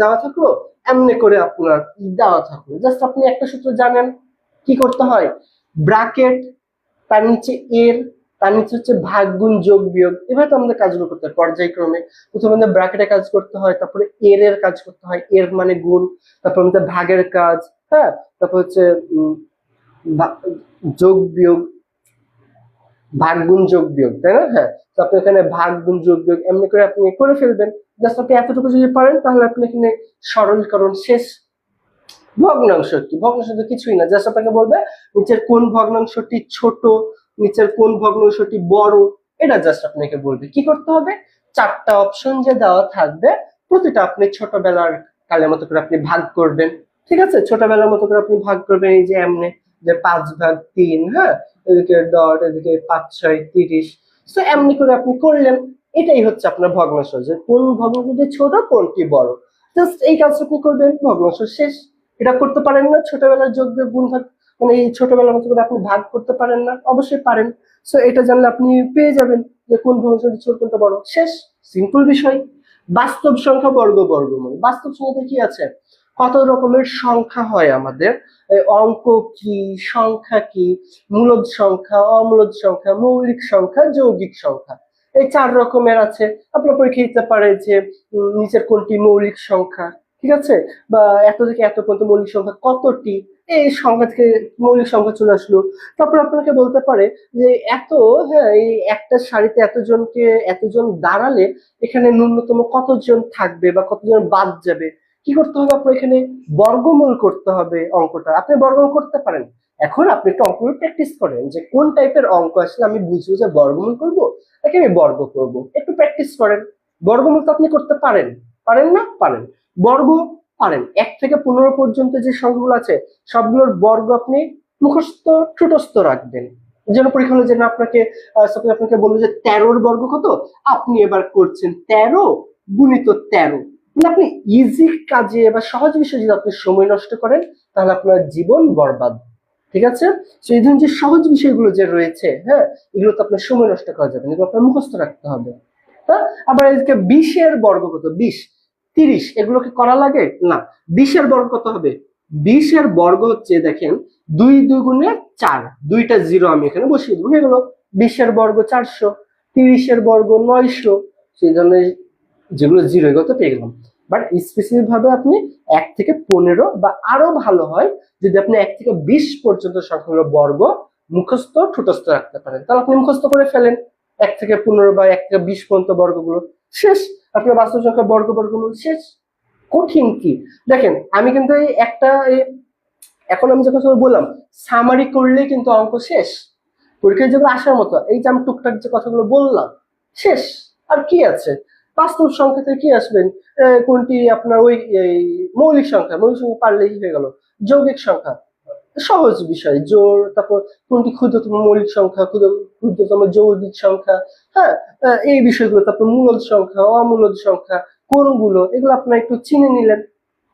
দেওয়া থাকলো, এমনি করে আপনার দেওয়া থাকলো। জাস্ট আপনি একটা সূত্র জানেন কি করতে হয়, ব্র্যাকেট, তার নিচে এর, তার নিচে হচ্ছে ভাগ গুণ যোগ বিয়োগ, এভাবে তো আমাদের কাজগুলো করতে হয় পর্যায়ক্রমে। প্রথমে আমাদের ব্র্যাকেটে কাজ করতে হয়, তারপরে এর কাজ করতে হয়, এর মানে গুণ, তারপর আমাদের ভাগের কাজ, হ্যাঁ, তারপর হচ্ছে যোগ বিয়োগ, ভাগ গুণ যোগ বিয়োগ, তাই না? হ্যাঁ, তো আপনি এখানে ভাগ গুণ যোগ বিয়োগ এমনি করে আপনি করে ফেলবেন। জাস্ট আপনি এতটুকু যদি পারেন, তাহলে আপনি এখানে সরলীকরণ শেষ। ভগ্নাংশ কি, ভগ্নাংশ তো কিছুই না, জাস্ট আপনাকে বলবে নিচের কোন ভগ্নাংশটি ছোট নিচের কোন ভগ্নাংশটি বড়, এটা জাস্ট আপনাকে বলবে। কি করতে হবে, 4টা অপশন যে দেওয়া থাকবে প্রতিটা আপনি ছোটবেলার কালের মতো করে আপনি ভাগ করবেন। ঠিক আছে, ছোটবেলার মতো করে আপনি ভাগ করবেন, এই যে এমনি যে 5/3, হ্যাঁ, এদিকে ডট, এদিকে 5×6 = 30। তো এমনি করে আপনি করলেন। এটাই হচ্ছে আপনার ভগ্নাংশ, যে কোন ভগ্নাংশটি ছোট কোনটি বড়। জাস্ট এই কাজটা আপনি করবেন, ভগ্নাংশ শেষ। এটা করতে পারেন না ছোটবেলার যোগ বিয়োগ গুণ ভাগ, মানে এই ছোটবেলার মতো করে আপনি ভাগ করতে পারেন না? অবশ্যই পারেন। সো এটা জানলে আপনি পেয়ে যাবেন যে কোন ভগ্নাংশটি ছোট কোনটা বড়। শেষ, সিম্পল বিষয়। বাস্তব সংখ্যা বর্গ, বর্গমূল। বাস্তব সংখ্যাতে কি আছে, কত রকমের সংখ্যা হয় আমাদের, অঙ্ক কি, সংখ্যা কি, মূলদ সংখ্যা, অমূলদ সংখ্যা, মৌলিক সংখ্যা, যৌগিক সংখ্যা, এই 4 রকমের আছে। আপনার পরীক্ষা দিতে পারে যে নিচের কোনটি মৌলিক সংখ্যা, ঠিক আছে, বা এত থেকে এত পর্যন্ত মৌলিক সংখ্যা কতটি, এই সংখ্যা থেকে মৌলিক সংখ্যা চলে আসলো। তারপর আপনাকে বলতে পারে যে এত, হ্যাঁ, এই একটা সারিতে এতজন দাঁড়ালে এখানে ন্যূনতম কতজন থাকবে বা কতজন বাদ যাবে। কি করতে হবে, আপনার এখানে বর্গমূল করতে হবে। অঙ্কটা আপনি বর্গমূল করতে পারেন। এখন আপনি একটু অঙ্কগুলো প্র্যাকটিস করেন, যে কোন টাইপের অঙ্ক আসলে আমি বুঝবো যে বর্গমূল করব নাকি আমি বর্গ করব। একটু প্র্যাকটিস করেন। বর্গমূল তো আপনি করতে পারেন, পারেন না? পারেন। বর্গ পারেন। 1 থেকে 15 পর্যন্ত যে সংখ্যাগুলো আছে সবগুলোর বর্গ আপনি মুখস্থ ঠোঁটস্থ রাখবেন। যেন পরীক্ষা হলে যেন আপনাকে সাপোজ আপনাকে বললো যে 13-র বর্গ কত, আপনি এবার করছেন 13 × 13। মানে আপনি ইজি কাজে বা সহজ বিষয়ে যদি আপনি সময় নষ্ট করেন তাহলে আপনার জীবন বরবাদ। ঠিক আছে, সেই ধরনের যে সহজ বিষয়গুলো যে রয়েছে, হ্যাঁ, এগুলো তো আপনার সময় নষ্ট করা যাবে না, এগুলো আপনার মুখস্থ রাখতে হবে। হ্যাঁ, আবার এদিকে 20-এর বর্গ কত, 20, 30, এগুলো কি করা লাগে না? 20-এর বর্গ কত হবে, 20-এর বর্গ হচ্ছে দেখেন 2 2 গুণে 4, 2টা 0 আমি এখানে বসিয়ে দেবো, হয়ে গেল 20-এর বর্গ 400, 30-এর বর্গ 900। সেই ধরনের যেগুলো 0 এগুলো তো পেয়ে গেলাম। বাট স্পেসিফিক ভাবে আপনি 1 থেকে 15 বা আরো ভালো হয় যদি আপনি 1 থেকে 20 পর্যন্ত সংখ্যাগুলো বর্গ মুখস্থ ঠোঁটস্থ রাখতে পারেন, তাহলে আপনি মুখস্থ করে ফেলেন 1 থেকে 15 বা 1 থেকে 20 পর্যন্ত বর্গগুলো। শেষ, আপনার বাস্তব সংখ্যা বর্গ, বর্গমূল শেষ। কঠিন কি, দেখেন আমি কিন্তু এই একটা এখন আমি যে কথাগুলো বললাম সামারি করলেই কিন্তু অঙ্ক শেষ। পরীক্ষায় যেগুলো আসার মতো, এই যে আমি টুকটাক যে কথাগুলো বললাম, শেষ। আর কি আছে, বাস্তব সংখ্যা থেকে কি আসবেন, কোনটি আপনার ওই মৌলিক সংখ্যা, মৌলিক সংখ্যা পারলেই হয়ে গেল। যৌগিক সংখ্যা সহজ বিষয়, জোর, তারপর কোনটি ক্ষুদ্রতম মৌলিক সংখ্যা, ক্ষুদ্রতম যৌগিক সংখ্যা, হ্যাঁ, এই বিষয়গুলো। তারপর মূলদ সংখ্যা, অমূলদ সংখ্যা কোনগুলো, এগুলো আপনারা একটু চিনে নিলেন।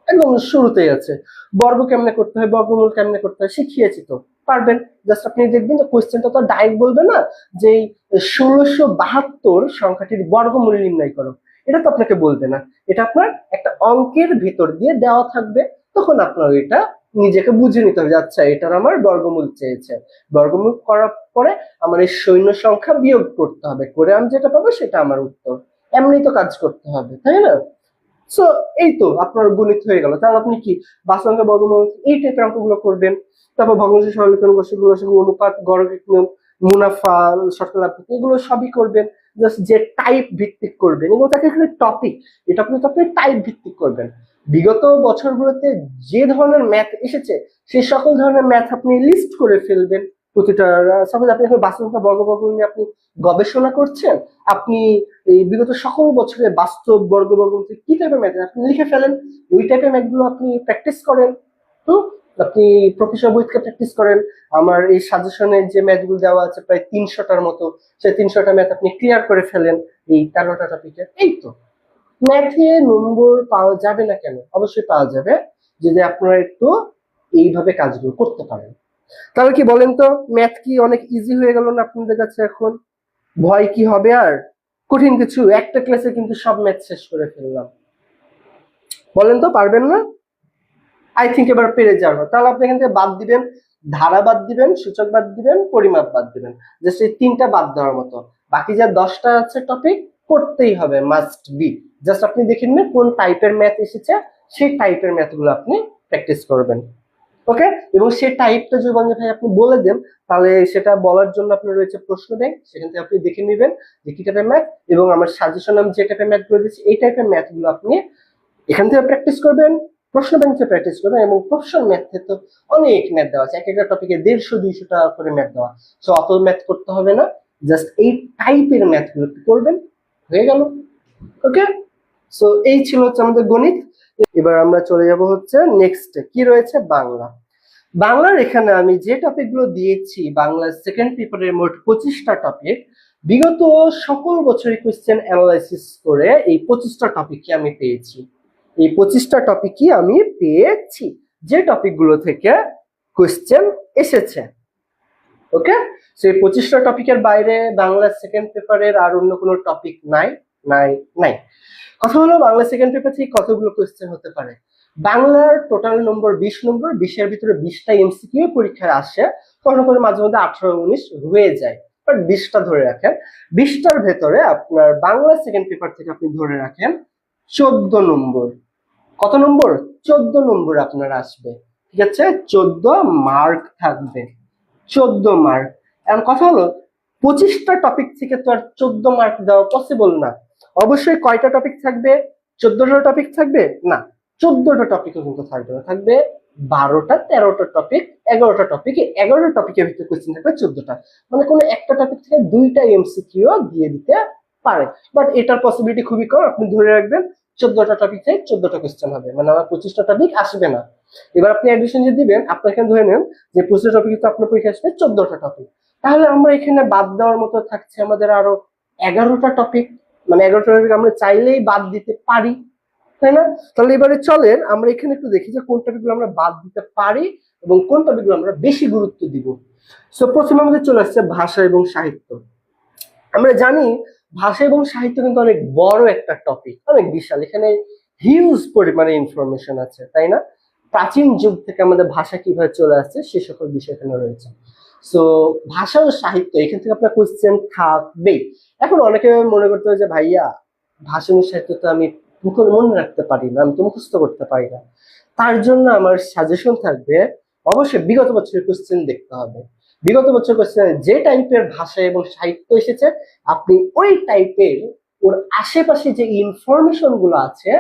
একদম শুরুতেই আছে। বর্গ কেমনে করতে হয়, বর্গমূল কেমনে করতে হয় শিখিয়েছি তো, পারবেন। জাস্ট আপনি দেখবেন যে কোয়েশ্চেনটা তো ডাইরেক্ট বলবে না যে 1672 সংখ্যাটির বর্গমূল নির্ণয় করো, এটা তো আপনাকে বলবে না। এটা আপনার একটা অঙ্কের ভিতর দিয়ে দেওয়া থাকবে, তখন আপনার এটা নিজেকে বুঝে নিতে হবে, আচ্ছা এটার আমার বর্গমূল চেয়েছে। বর্গমূল করার পরে আমার এই সৈন্য সংখ্যা বিয়োগ করতে হবে, করে আমি যেটা পাবো সেটা আমার উত্তর। এমনি তো কাজ করতে হবে, তাই না? সো এই তো আপনার গণিত হয়ে গেল। তাহলে আপনি কি বাস্তবাঙ্ক, বর্গমূল, এই টাইপের অঙ্কগুলো করবেন। তারপর ভগ্নাংশ, সরলীকরণ, গসক, অনুপাত, গড় নিয়ম, মুনাফা, শতকরা লাভ, এগুলো সবই করবেন। জাস্ট যে টাইপ ভিত্তিক করবেন, এগুলো তাকে এখানে টপিক, এটা আপনি টাইপ ভিত্তিক করবেন। বিগত বছরগুলোতে যে ধরনের ম্যাথ এসেছে সেই সকল ধরনের ম্যাথ আপনি লিস্ট করে ফেলবেন প্রতিটা। সাপোজ আপনি এখন বাস্তব সংখ্যা, বর্গ, বর্গমূল নিয়ে আপনি গবেষণা করছেন, আপনি এই বিগত সকল বছরের বাস্তব বর্গ, বর্গমূল কি টাইপের ম্যাথ আপনি লিখে ফেলেন। ওই টাইপের ম্যাথ গুলো আপনি প্র্যাকটিস করেন। আপনি প্রফেসর বই থেকে প্র্যাকটিস করেন। আমার এই সাজেশনে যে ম্যাথ গুলো দেওয়া আছে প্রায় 300টার মতো, সেই 300টা ম্যাথ আপনি ক্লিয়ার করে ফেলেন এই 13টা টপিকে। এই তো, ম্যাথে নম্বর পাওয়া যাবে না কেন? অবশ্যই পাওয়া যাবে যদি আপনারা একটু এইভাবে কাজগুলো করতে পারেন। তাহলে কি বলেন তো, ম্যাথ কি অনেক ইজি হয়ে গেল না আপনাদের কাছে? এখন ভয় কি হবে আর? কঠিন কিছু? একটা ক্লাসে কিন্তু সব ম্যাথ শেষ করে ফেললাম। বলেন তো, পারবেন না? আই থিঙ্ক এবার পেরে যাবো। তাহলে আপনি এখান থেকে বাদ দিবেন, ধারা বাদ দিবেন, সূচক বাদ দিবেন, পরিমাপ বাদ দিবেন। জাস্ট এই 3টা বাদ দেওয়ার মতো। বাকি যা 10টা আছে টপিক করতেই হবে, মাস্ট বি। জাস্ট আপনি দেখে নিন কোন টাইপের ম্যাথ এসেছে, সেই টাইপের ম্যাথ গুলো আপনি প্র্যাকটিস করবেন। ওকে, এবং সেই টাইপটা যদি বলেন ভাই আপনি বলে দেন, তাহলে সেটা বলার জন্য আপনার রয়েছে প্রশ্ন ব্যাংক, সেখান থেকে আপনি দেখে নেবেন যে কি টাইপের ম্যাথ, এবং আমার সাজেশন আমি যে টাইপের ম্যাথ গুলো দিচ্ছি এই টাইপের ম্যাথ গুলো আপনি এখান থেকে প্র্যাকটিস করবেন। প্রশ্ন ব্যাংকে প্র্যাকটিস করবেন, এবং প্রফেশনাল ম্যাথে তো অনেক ম্যাথ দেওয়া আছে, এক একটা টপিকে 150-200 টাকা করে ম্যাথ দেওয়া। সো অত ম্যাথ করতে হবে না, জাস্ট এই টাইপের ম্যাথ গুলো করবেন, হয়ে গেল। ওকে, সো এই ছিল হচ্ছে আমাদের গণিত। এবার আমরা চলে যাব হচ্ছে নেক্সট কি রয়েছে, বাংলা। বাংলার এখানে আমি যে টপিক গুলো দিয়েছি, বাংলার সেকেন্ড পেপারের মোট 25টা টপিক, বিগত সকল বছরই কোয়েশ্চেন অ্যানালাইসিস করে এই 25টা টপিকই আমি পেয়েছি। এই 25টা টপিকই আমি পেয়েছি, যে টপিকগুলো থেকে কোয়েশ্চেন এসেছে। ওকে, সেই 25টা টপিকের বাইরে বাংলা সেকেন্ড পেপারের আর অন্য কোনো টপিক নাই নাই নাই। কথা হলো বাংলা সেকেন্ড পেপার থেকে কতগুলো কোয়েশ্চেন হতে পারে। বাংলার টোটাল নম্বর 20 নম্বর, 20-এর ভিতরে 20টা এমসিকিউ পরীক্ষায় আসে, কখনো কোনো মাঝে মধ্যে 18-19 হয়ে যায়, বাট 20টা ধরে রাখেন। 20টার ভেতরে আপনার বাংলা সেকেন্ড পেপার থেকে আপনি ধরে রাখেন 14 নম্বর। কত নম্বর? 14 নম্বর আপনার আসবে, ঠিক আছে? 14 মার্ক থাকবে, 14 মার্ক। এখন কথা হলো 25টা টপিক থেকে তো আর 14 মার্ক দেওয়া পসিবল না। অবশ্যই কয়টা টপিক থাকবে? 14টা টপিক থাকবে না, 14টা টপিকও কিন্তু থাকবে না, থাকবে 12টা 13টা টপিক, 11টা টপিক। 11টা টপিকের ভিতরে কোশ্চেন থাকবে 14টা, মানে কোনো একটা টপিক থেকে 2টা এমসিকিউ দিয়ে দিতে পারে, বাট এটার পসিবিলিটি খুবই কম। আপনি ধরে রাখবেন 14টা টপিক থেকে 14টা কোশ্চেন হবে, মানে আমার 25টা টপিক আসবে না। এবার আপনি অ্যাডমিশন যে দিবেন, আপনার এখানে ধরে নেন যে 25টা টপিক তো আপনার পরীক্ষা আসবে 14টা টপিক, তাহলে আমরা এখানে বাদ দেওয়ার মতো থাকছে আমাদের আরো 11টা টপিক, মানে 11টা টপিক আমরা চাইলেই বাদ দিতে পারি, তাই না? তাহলে এবারে চলেন আমরা এখানে একটু দেখি যে কোন টপিকগুলো আমরা বাদ দিতে পারি এবং কোন টপিকগুলো আমরা বেশি গুরুত্ব দিব। সো প্রথমে আমাদের চলে আসছে ভাষা এবং সাহিত্য। আমরা জানি ভাষা এবং সাহিত্য কিন্তু অনেক বড় একটা টপিক, অনেক বিশাল, এখানে হিউজ পরিমাণে ইনফরমেশন আছে, তাই না? প্রাচীন যুগ থেকে আমাদের ভাষা কিভাবে চলে আসছে সে সকল বিষয় এখানে রয়েছে। সো ভাষা ও সাহিত্য এখান থেকে আপনার কোশ্চেন থাকবেই। এখন অনেকে মনে করতে হবে যে ভাইয়া ভাষা এবং সাহিত্য তো আমি মনে রাখতে পারি না, আমি তো মুখস্থ করতে পারি না। তার জন্য আমার সাজেশন থাকবে, অবশ্যই বিগত বছরের কোশ্চেন দেখতে হবে। বিগত বছর কোশ্চেন যে টাইপের ভাষা এবং সাহিত্য এসেছে, আপনি ওই টাইপের ওর আশেপাশে যে ইনফরমেশন গুলো আছে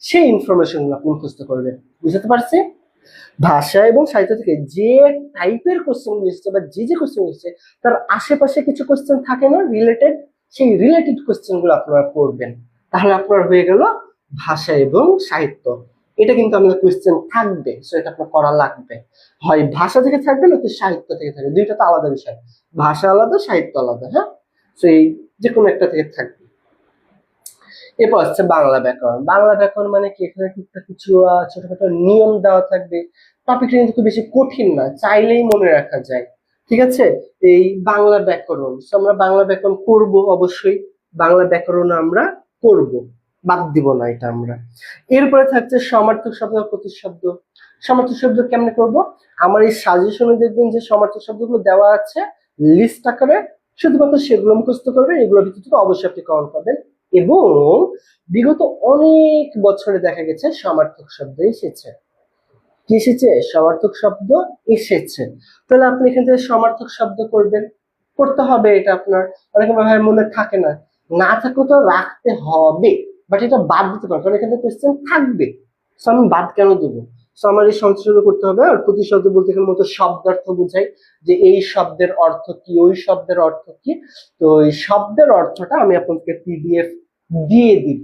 সেই ইনফরমেশন গুলো আপনি মুখস্থ করবেন। বুঝতে পারছি? ভাষা এবং সাহিত্য থেকে যে টাইপের কোশ্চেন এসেছে বা যে কোশ্চেন এসেছে তার আশেপাশে কিছু কোশ্চেন থাকে না রিলেটেড, সেই রিলেটেড কোশ্চেন গুলো আপনারা করবেন, তাহলে আপনার হয়ে গেল ভাষা এবং সাহিত্য। এটা কিন্তু আমাদের কোশ্চেন থাকবে, সো এটা আপনার করা লাগবে। হয় ভাষা থেকে থাকবে নয়তো সাহিত্য থেকে থাকবে, দুইটা তো আলাদা বিষয়, ভাষা আলাদা সাহিত্য আলাদা, হ্যাঁ? সো এই যে কোনো একটা থেকে থাকবে। এরপর আসছে বাংলা ব্যাকরণ। বাংলা ব্যাকরণ মানে কি, এখানে টুকটাক কিছু ছোটখাটো নিয়ম দেওয়া থাকবে। টপিকটা কিন্তু খুব বেশি কঠিন না, চাইলেই মনে রাখা যায়, ঠিক আছে? এই বাংলা ব্যাকরণ, আমরা বাংলা ব্যাকরণ করব, অবশ্যই বাংলা ব্যাকরণ আমরা করব, বাদ দিব না এটা আমরা। এরপরে থাকছে সমার্থক শব্দ, প্রতিশব্দ। সমার্থক শব্দ কেমনে করব? আমার এই সাজেশনে দেখবেন যে সমার্থক শব্দগুলো দেওয়া আছে লিস্ট আকারে, শুধুমাত্র সেগুলো মুখস্থ করবেন, এগুলোর ভিতর থেকে অবশ্যই আপনি কমন পাবেন। এবং বিগত অনেক বছরে দেখা গেছে সমার্থক শব্দ এসেছে। কি এসেছে? সমার্থক শব্দ এসেছে। তাহলে আপনি এখান থেকে সমার্থক শব্দ করবেন, করতে হবে। এটা আপনার অনেকে মনে থাকে না, না থাকলে তো রাখতে হবে, বাট এটা বাদ দিতে পারবো কারণ এখানে কোয়েশ্চেন থাকবে। সো আমি বাদ কেন দেবো? সো আমার এই সংশোধন করতে হবে। আর প্রতিশব্দ বলতে এখানে মতো শব্দার্থ বোঝাই, যে এই শব্দের অর্থ কি, ওই শব্দের অর্থ কি। তো এই শব্দের অর্থটা আমি আপনাদেরকে পিডিএফ দিয়ে দিব,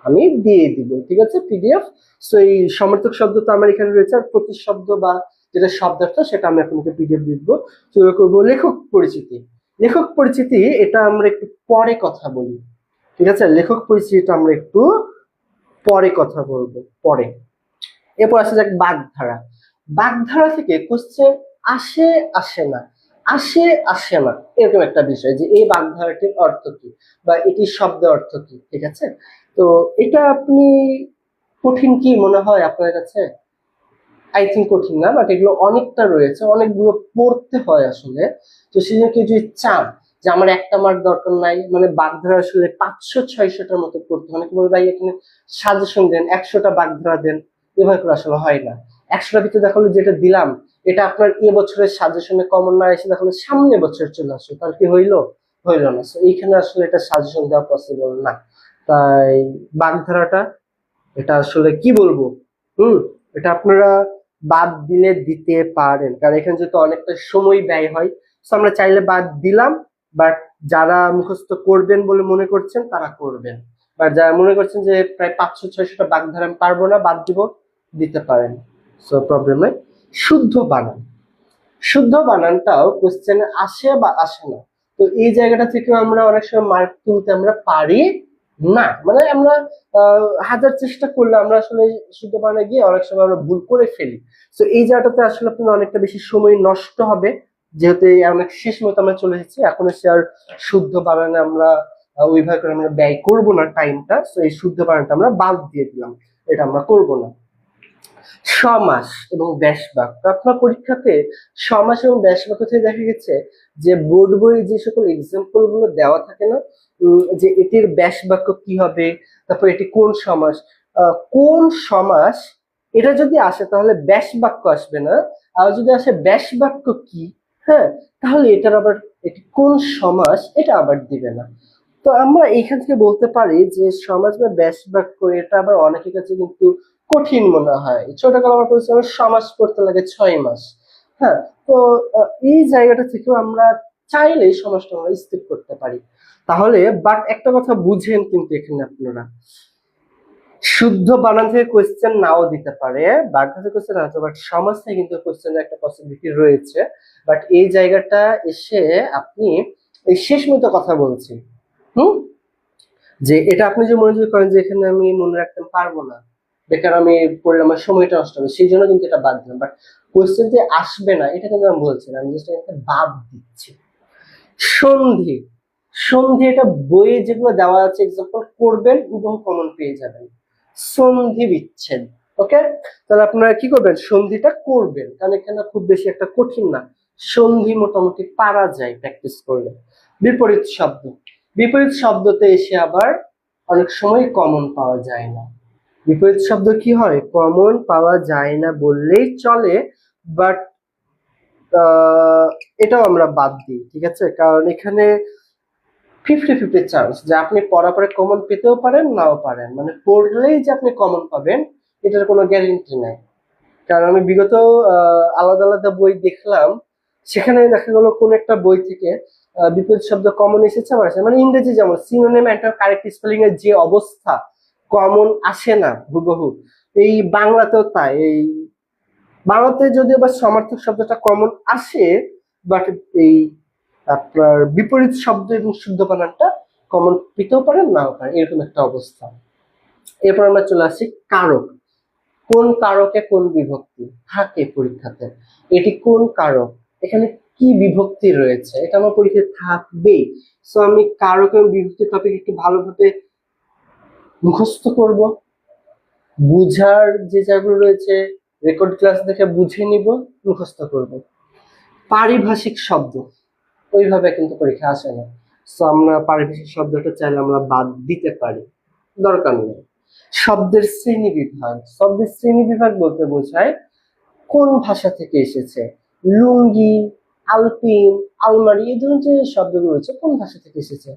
আমি দিয়ে দিব, ঠিক আছে? পিডিএফ। সো এই সমার্থক শব্দ তো আমার এখানে রয়েছে, আর প্রতিশব্দ বা যেটা শব্দার্থ সেটা আমি আপনাকে পিডিএফ দিব। শুরু করবো লেখক পরিচিতি। লেখক পরিচিতি এটা আমরা একটু পরে কথা বলি, ঠিক আছে? লেখক পরিচিতিটা আমরা একটু পরে কথা বলবো, পরে। এরপর আসে যাক বাগধারা। বাগধারা থেকে কোশ্চেন আসে আসে না, আসে আসে না, এরকম একটা বিষয় যে এই বাগধারাটির অর্থ কি বা এটির শব্দের অর্থ কি, ঠিক আছে? তো এটা আপনি কঠিন কি মনে হয় আপনার কাছে? আই থিঙ্ক কঠিন না, বাট এগুলো অনেকটা রয়েছে, অনেকগুলো পড়তে হয় আসলে। তো সেজন্য কেউ যদি চান যে আমার একটা মার্ক দরকার নাই, মানে বাগধারা আসলে 500-600টার মতো পড়তে হয়, অনেকে বলে ভাই এখানে সাজেশন দেন, 100টা বাগধারা দেন, এভাবে করে আসলে হয় না। 100টার ভিতরে দেখালো যেটা দিলাম এটা আপনার এ বছরের সাজেশনে কমন না এসে দেখালো সামনে বছর চলে আসলো, তাহলে কি হইলো? হইলো না। সো এইখানে আসলে এটা সাজেশন দেওয়া পসিবল না। তাই বাগধারাটা এটা আসলে কি বলবো, হুম, এটা আপনারা বাদ দিলে দিতে পারেন, কারণ এখানে যেহেতু অনেকটা সময় ব্যয় হয়, তো আমরা চাইলে বাদ দিলাম। বাট যারা মুখস্থ করবেন বলে মনে করছেন তারা করবেন, বাট যারা মনে করছেন যে প্রায় 500-600টা বাগধারা আমি পারবো না, বাদ দিব, দিতে পারেন, সো প্রবলেম নাই। শুদ্ধ বানান, শুদ্ধ বানানটাও কোশ্চেনে আসে বা আসে না। তো এই জায়গাটা থেকে আমরা অনেক সময় মার্ক তুলতে আমরা পারি না, মানে আমরা হাজার চেষ্টা করলে আমরা আসলে শুদ্ধ বানানে গিয়ে অনেক সময় আমরা ভুল করে ফেলি। তো এই জায়গাটাতে আসলে আপনার অনেকটা বেশি সময় নষ্ট হবে, যেহেতু এই অনেক শেষ মতো আমরা চলে এসেছি, এখন এসে আর শুদ্ধ বানানে আমরা ওইভাবে করে আমরা ব্যয় করবো না টাইমটা। তো এই শুদ্ধ বানানটা আমরা বাদ দিয়ে দিলাম, এটা আমরা করব না। সমাস এবং ব্যাস বাক্য, আপনার পরীক্ষাতে সমাস এবং ব্যাস বাক্য থেকে দেখা গেছে যে বোর্ড বইয়ে যে সকল এক্সাম্পল গুলো দেওয়া থাকে না, যে এটির ব্যাস বাক্য কি হবে, তারপর এটি কোন সমাস, কোন সমাস, এটা যদি আসে তাহলে ব্যাস বাক্য আসবে না। আর যদি আসে ব্যাস বাক্য কি, হ্যাঁ, তাহলে এটার আবার এটি কোন সমাস এটা আবার দিবে না। তো আমরা এইখান থেকে বলতে পারি যে সমাজ বা ব্যাস বাক্য এটা আবার অনেকের কাছে কিন্তু কঠিন মনে হয়। ছোটকালে আমরা পড়েছিলাম সমাজ পড়তে লাগে 6 মাস। হ্যাঁ, তো এই জায়গাটা থেকেও আমরা চাইলে সমাজটা আমরা স্কিপ করতে পারি। তাহলে বাট একটা কথা বুঝেন কিন্তু এখানে আপনারা, শুদ্ধ বানান থেকে কোয়েশ্চেন নাও দিতে পারে, বাংলা থেকে কোয়েশ্চেন আসতে, বাট সমাজ থেকে কিন্তু কোয়েশ্চেনের একটা পসিবিলিটি রয়েছে। বাট এই জায়গাটা এসে আপনি এই শেষ মতো কথা বলছি, হুম, যে এটা আপনি যে মনোযোগ করেন যে এখানে আমি মনে রাখতে পারবো না, বেকার আমি পড়লে আমার সময়টা নষ্ট হবে, সেই জন্য কিন্তু এটা বাদ দিলাম। বাট কোয়েশ্চেন যে আসবে না এটা কিন্তু আমি বলছি না, আমি জাস্ট এখানে বাদ দিচ্ছি। সন্ধি, সন্ধি এটা বইয়ে যেগুলো দেওয়া আছে এক্সাম্পল করবেন, হুবহু কমন পেয়ে যাবেন। সন্ধি বিচ্ছেদ, ওকে, তাহলে আপনারা কি করবেন, সন্ধিটা করবেন, কারণ এখানে খুব বেশি একটা কঠিন না, সন্ধি মোটামুটি পারা যায় প্র্যাকটিস করলে। বিপরীত শব্দ, বিপরীত শব্দতে এসে আবার অনেক সময় কমন পাওয়া যায় না। বিপরীত শব্দ কি হয়, কমন পাওয়া যায় না বললেই চলে, বাট এটাও আমরা বাদ দিই, ঠিক আছে, কারণ এখানে 50-50 চান্স যে আপনি পড়ার পরে কমন পেতেও পারেন নাও পারেন, মানে পড়লেই যে আপনি কমন পাবেন এটার কোনো গ্যারেন্টি নাই। কারণ আমি বিগত আলাদা আলাদা বই দেখলাম, সেখানে দেখা গেল কোন একটা বই থেকে বিপরীত শব্দ কমন এসেছে, আবার আসে, মানে ইংরেজি যেমন সিনোনিম এন্ড কারেক্ট স্পেলিং এর যে অবস্থা, কমন আসে না হুবহু, এই বাংলাতেও তাই। এই বাংলাতে যদিও বা সমার্থক শব্দটা কমন আসে, বাট এই আপনার বিপরীত শব্দ এবং শুদ্ধ বানানটা কমন পেতেও পারেন নাও পারেন, এরকম একটা অবস্থা। এরপর আমরা চলে আসি কারক। কোন কারকে কোন বিভক্তি থাকে পরীক্ষাতে, এটি কোন কারক, এখানে কি বিভক্তি রয়েছে, এটা আমার পরীক্ষায় থাকবেই। সো আমি কারক এবং বিভক্তি টপিক একটু ভালোভাবে মুখস্থ করব, বুঝার যে জায়গাগুলো রয়েছে রেকর্ড ক্লাস দেখে বুঝে নিব, মুখস্থ করব। পারিভাষিক শব্দ ওইভাবে কিন্তু পরীক্ষা আসে না, সো আমরা পারিভাষিক শব্দটা চাইলে আমরা বাদ দিতে পারি, দরকার নেই। শব্দের শ্রেণী বিভাগ, শব্দের শ্রেণী বিভাগ বলতে বোঝায় কোন ভাষা থেকে এসেছে, লুঙ্গি, আলপিন, আলমারি, এই ধরনের যে শব্দগুলো রয়েছে কোন ভাষা থেকে এসেছে,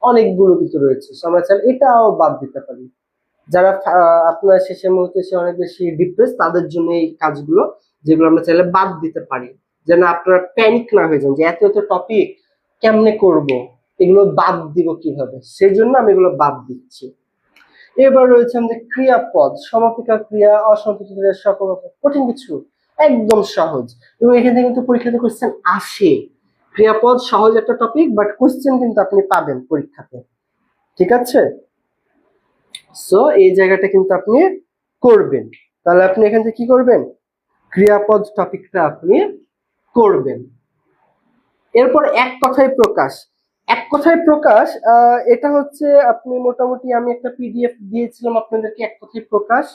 অনেকগুলো কিন্তু রয়েছে, আমরা চাইলে এটাও বাদ দিতে পারি। যারা আপনার শেষের মুহূর্তে এসে অনেক বেশি ডিপ্রেস, তাদের জন্য এই কাজগুলো যেগুলো আমরা চাইলে বাদ দিতে পারি, যেন আপনারা প্যানিক না হয়ে যান যে এত এত টপিক কেমনে করব, এগুলো বাদ দিব কিভাবে, সেই জন্য আমি এগুলো বাদ দিচ্ছি। এবার রয়েছে আমাদের ক্রিয়াপদ, সমাপিকা ক্রিয়া, অসমাপিকা ক্রিয়া, সকল কঠিন কিছু, একদম সহজ, এবং এখান থেকে কিন্তু পরীক্ষাতে কোশ্চেন আসে। ক্রিয়াপদ সহজ একটা টপিক, বাট কোশ্চেন কিন্তু আপনি পাবেন পরীক্ষাতে, ঠিক আছে। সো এই জায়গাটা কিন্তু আপনি করবেন, তাহলে আপনি এখান থেকে কি করবেন, ক্রিয়াপদ টপিকটা আপনি করবেন। এরপর এক কথায় প্রকাশ, এক কথায় প্রকাশ, এটা হচ্ছে আপনি মোটামুটি আমি একটা পিডিএফ দিয়েছিলাম আপনাদেরকে, এক কথায় প্রকাশ,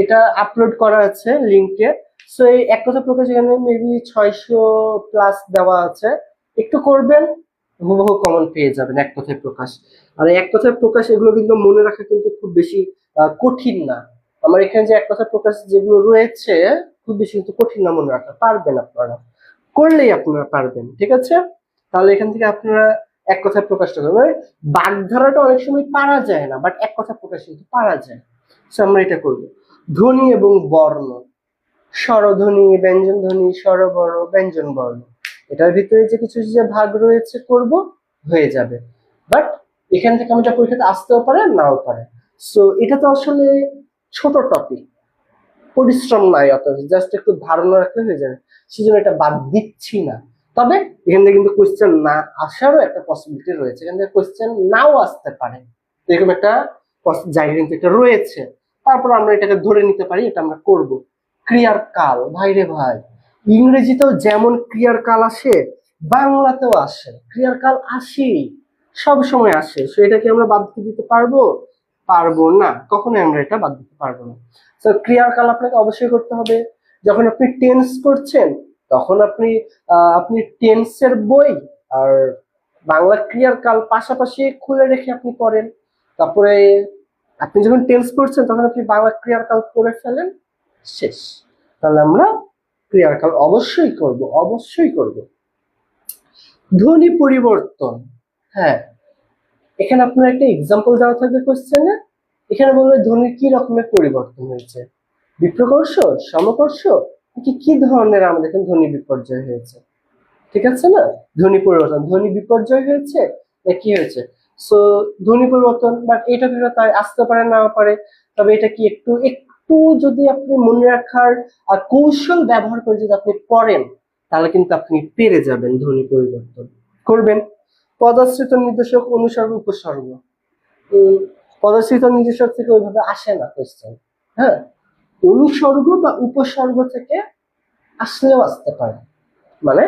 এটা আপলোড করা আছে লিংকে। সো এই এক কথা প্রকাশ এখানে মেবি 600+ দেওয়া আছে, একটু করবেন, হুবহু কমন পেয়ে যাবেন এক কথায় প্রকাশ। আর এক কথায় প্রকাশ এগুলো কিন্তু মনে রাখা কিন্তু খুব বেশি কঠিন না, আমার এখানে যে এক কথায় প্রকাশ যেগুলো রয়েছে খুব বেশি কিন্তু কঠিন না, মনে রাখা পারবেন আপনারা, করলেই আপনারা পারবেন, ঠিক আছে। তাহলে এখান থেকে আপনারা এক কথায় প্রকাশটা করবেন, মানে বাগধারাটা অনেক সময় পারা যায় না, বাট এক কথা প্রকাশ কিন্তু পারা যায়, সো আমরা এটা করবো। ধ্বনি এবং বর্ণ, স্বরধ্বনি, ব্যঞ্জন ধ্বনি, স্বরবর্ণ, ব্যঞ্জন বর্ণ, এটার ভিতরে যে কিছু যে ভাগ রয়েছে করব, হয়ে যাবে। বাট এখান থেকে আমাদের পরীক্ষাতে আসতেও পারে, নাও পারে। সো এটা তো আসলে ছোট টপিক, পরিশ্রম নাই অত, জাস্ট একটু ধারণা রাখলে হয়ে যাবে, সেজন্য এটা বাদ দিচ্ছি না। তবে এখান থেকে কিন্তু কোয়েশ্চেন না আসারও একটা পসিবিলিটি রয়েছে, এখান থেকে কোয়েশ্চেন নাও আসতে পারে, এরকম একটা জায়গা কিন্তু এটা রয়েছে। তারপর আমরা এটাকে ধরে নিতে পারি, এটা আমরা করব। ক্রিয়ার কাল, ভাই রে ভাই, ইংরেজিতেও যেমন ক্রিয়ার কাল আসে, বাংলাতেও আসে, ক্রিয়ার কাল আসেই, সব সময় আসে। সো এটাকে আমরা বাদ দিতে পারবো? পারবো না, কখনোই আমরা এটা বাদ দিতে পারবো না। তো ক্রিয়ার কাল আপনাকে অবশ্যই করতে হবে। যখন আপনি টেন্স করছেন, তখন আপনি টেন্সের বই আর বাংলা ক্রিয়ার কাল পাশাপাশি খুলে রেখে আপনি করেন। তারপরে আপনি যখন টেন্স করছেন, তখন আপনি বাংলা ক্রিয়ার কাল করে ফেলেন, শেষ। তাহলে আমরা ক্রিয়ার কাল অবশ্যই করব, অবশ্যই করব। ধ্বনি পরিবর্তন, হ্যাঁ, এখানে আপনার একটা এক্সাম্পল দেওয়া থাকবে কোশ্চেনে। এখানে বলবে ধ্বনির কি রকমের পরিবর্তন হয়েছে, বিপ্রকর্ষ, সমকর্ষ, কি ধরনের আমাদের এখানে ধ্বনি বিপর্যয় হয়েছে, ঠিক আছে না? ধ্বনি পরিবর্তন, ধ্বনি বিপর্যয় হয়েছে না কি হয়েছে? সো ধ্বনি পরিবর্তন, বাট এটা ভিতরে তাই আসতে পারে, না পারে। তবে এটা কি একটু একটু যদি আপনি মনে রাখার কৌশল ব্যবহার করে যদি আপনি পড়েন, তাহলে কিন্তু আপনি পেরে যাবেন ধ্বনি পরিবর্তন করবেন। পদাশ্রিত নির্দেশক, অনুসর্গ, উপসর্গ, পদাশ্রিত নির্দেশক থেকে ওইভাবে আসে না কোয়েশ্চেন, হ্যাঁ, অনুসর্গ বা উপসর্গ থেকে আসলেও আসতে পারে। মানে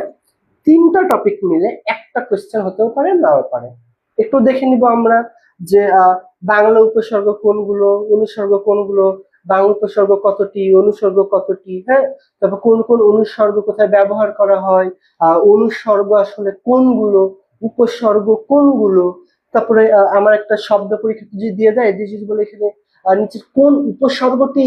তিনটা টপিক মিলে একটা কোয়েশ্চেন হতেও পারে, নাও পারে। একটু দেখে নিব আমরা যে বাংলা উপসর্গ কোনগুলো, অনুসর্গ কোনগুলো, বাংলা উপসর্গ কতটি, অনুসর্গ কতটি, হ্যাঁ, তারপর কোন কোন অনুসর্গ কোথায় ব্যবহার করা হয়, অনুসর্গ আসলে কোনগুলো, উপসর্গ কোনগুলো। তারপরে আমার একটা শব্দ পরীক্ষা যদি দিয়ে দেয়, দিয়ে যদি বলে এখানে নিচে কোন উপসর্গটি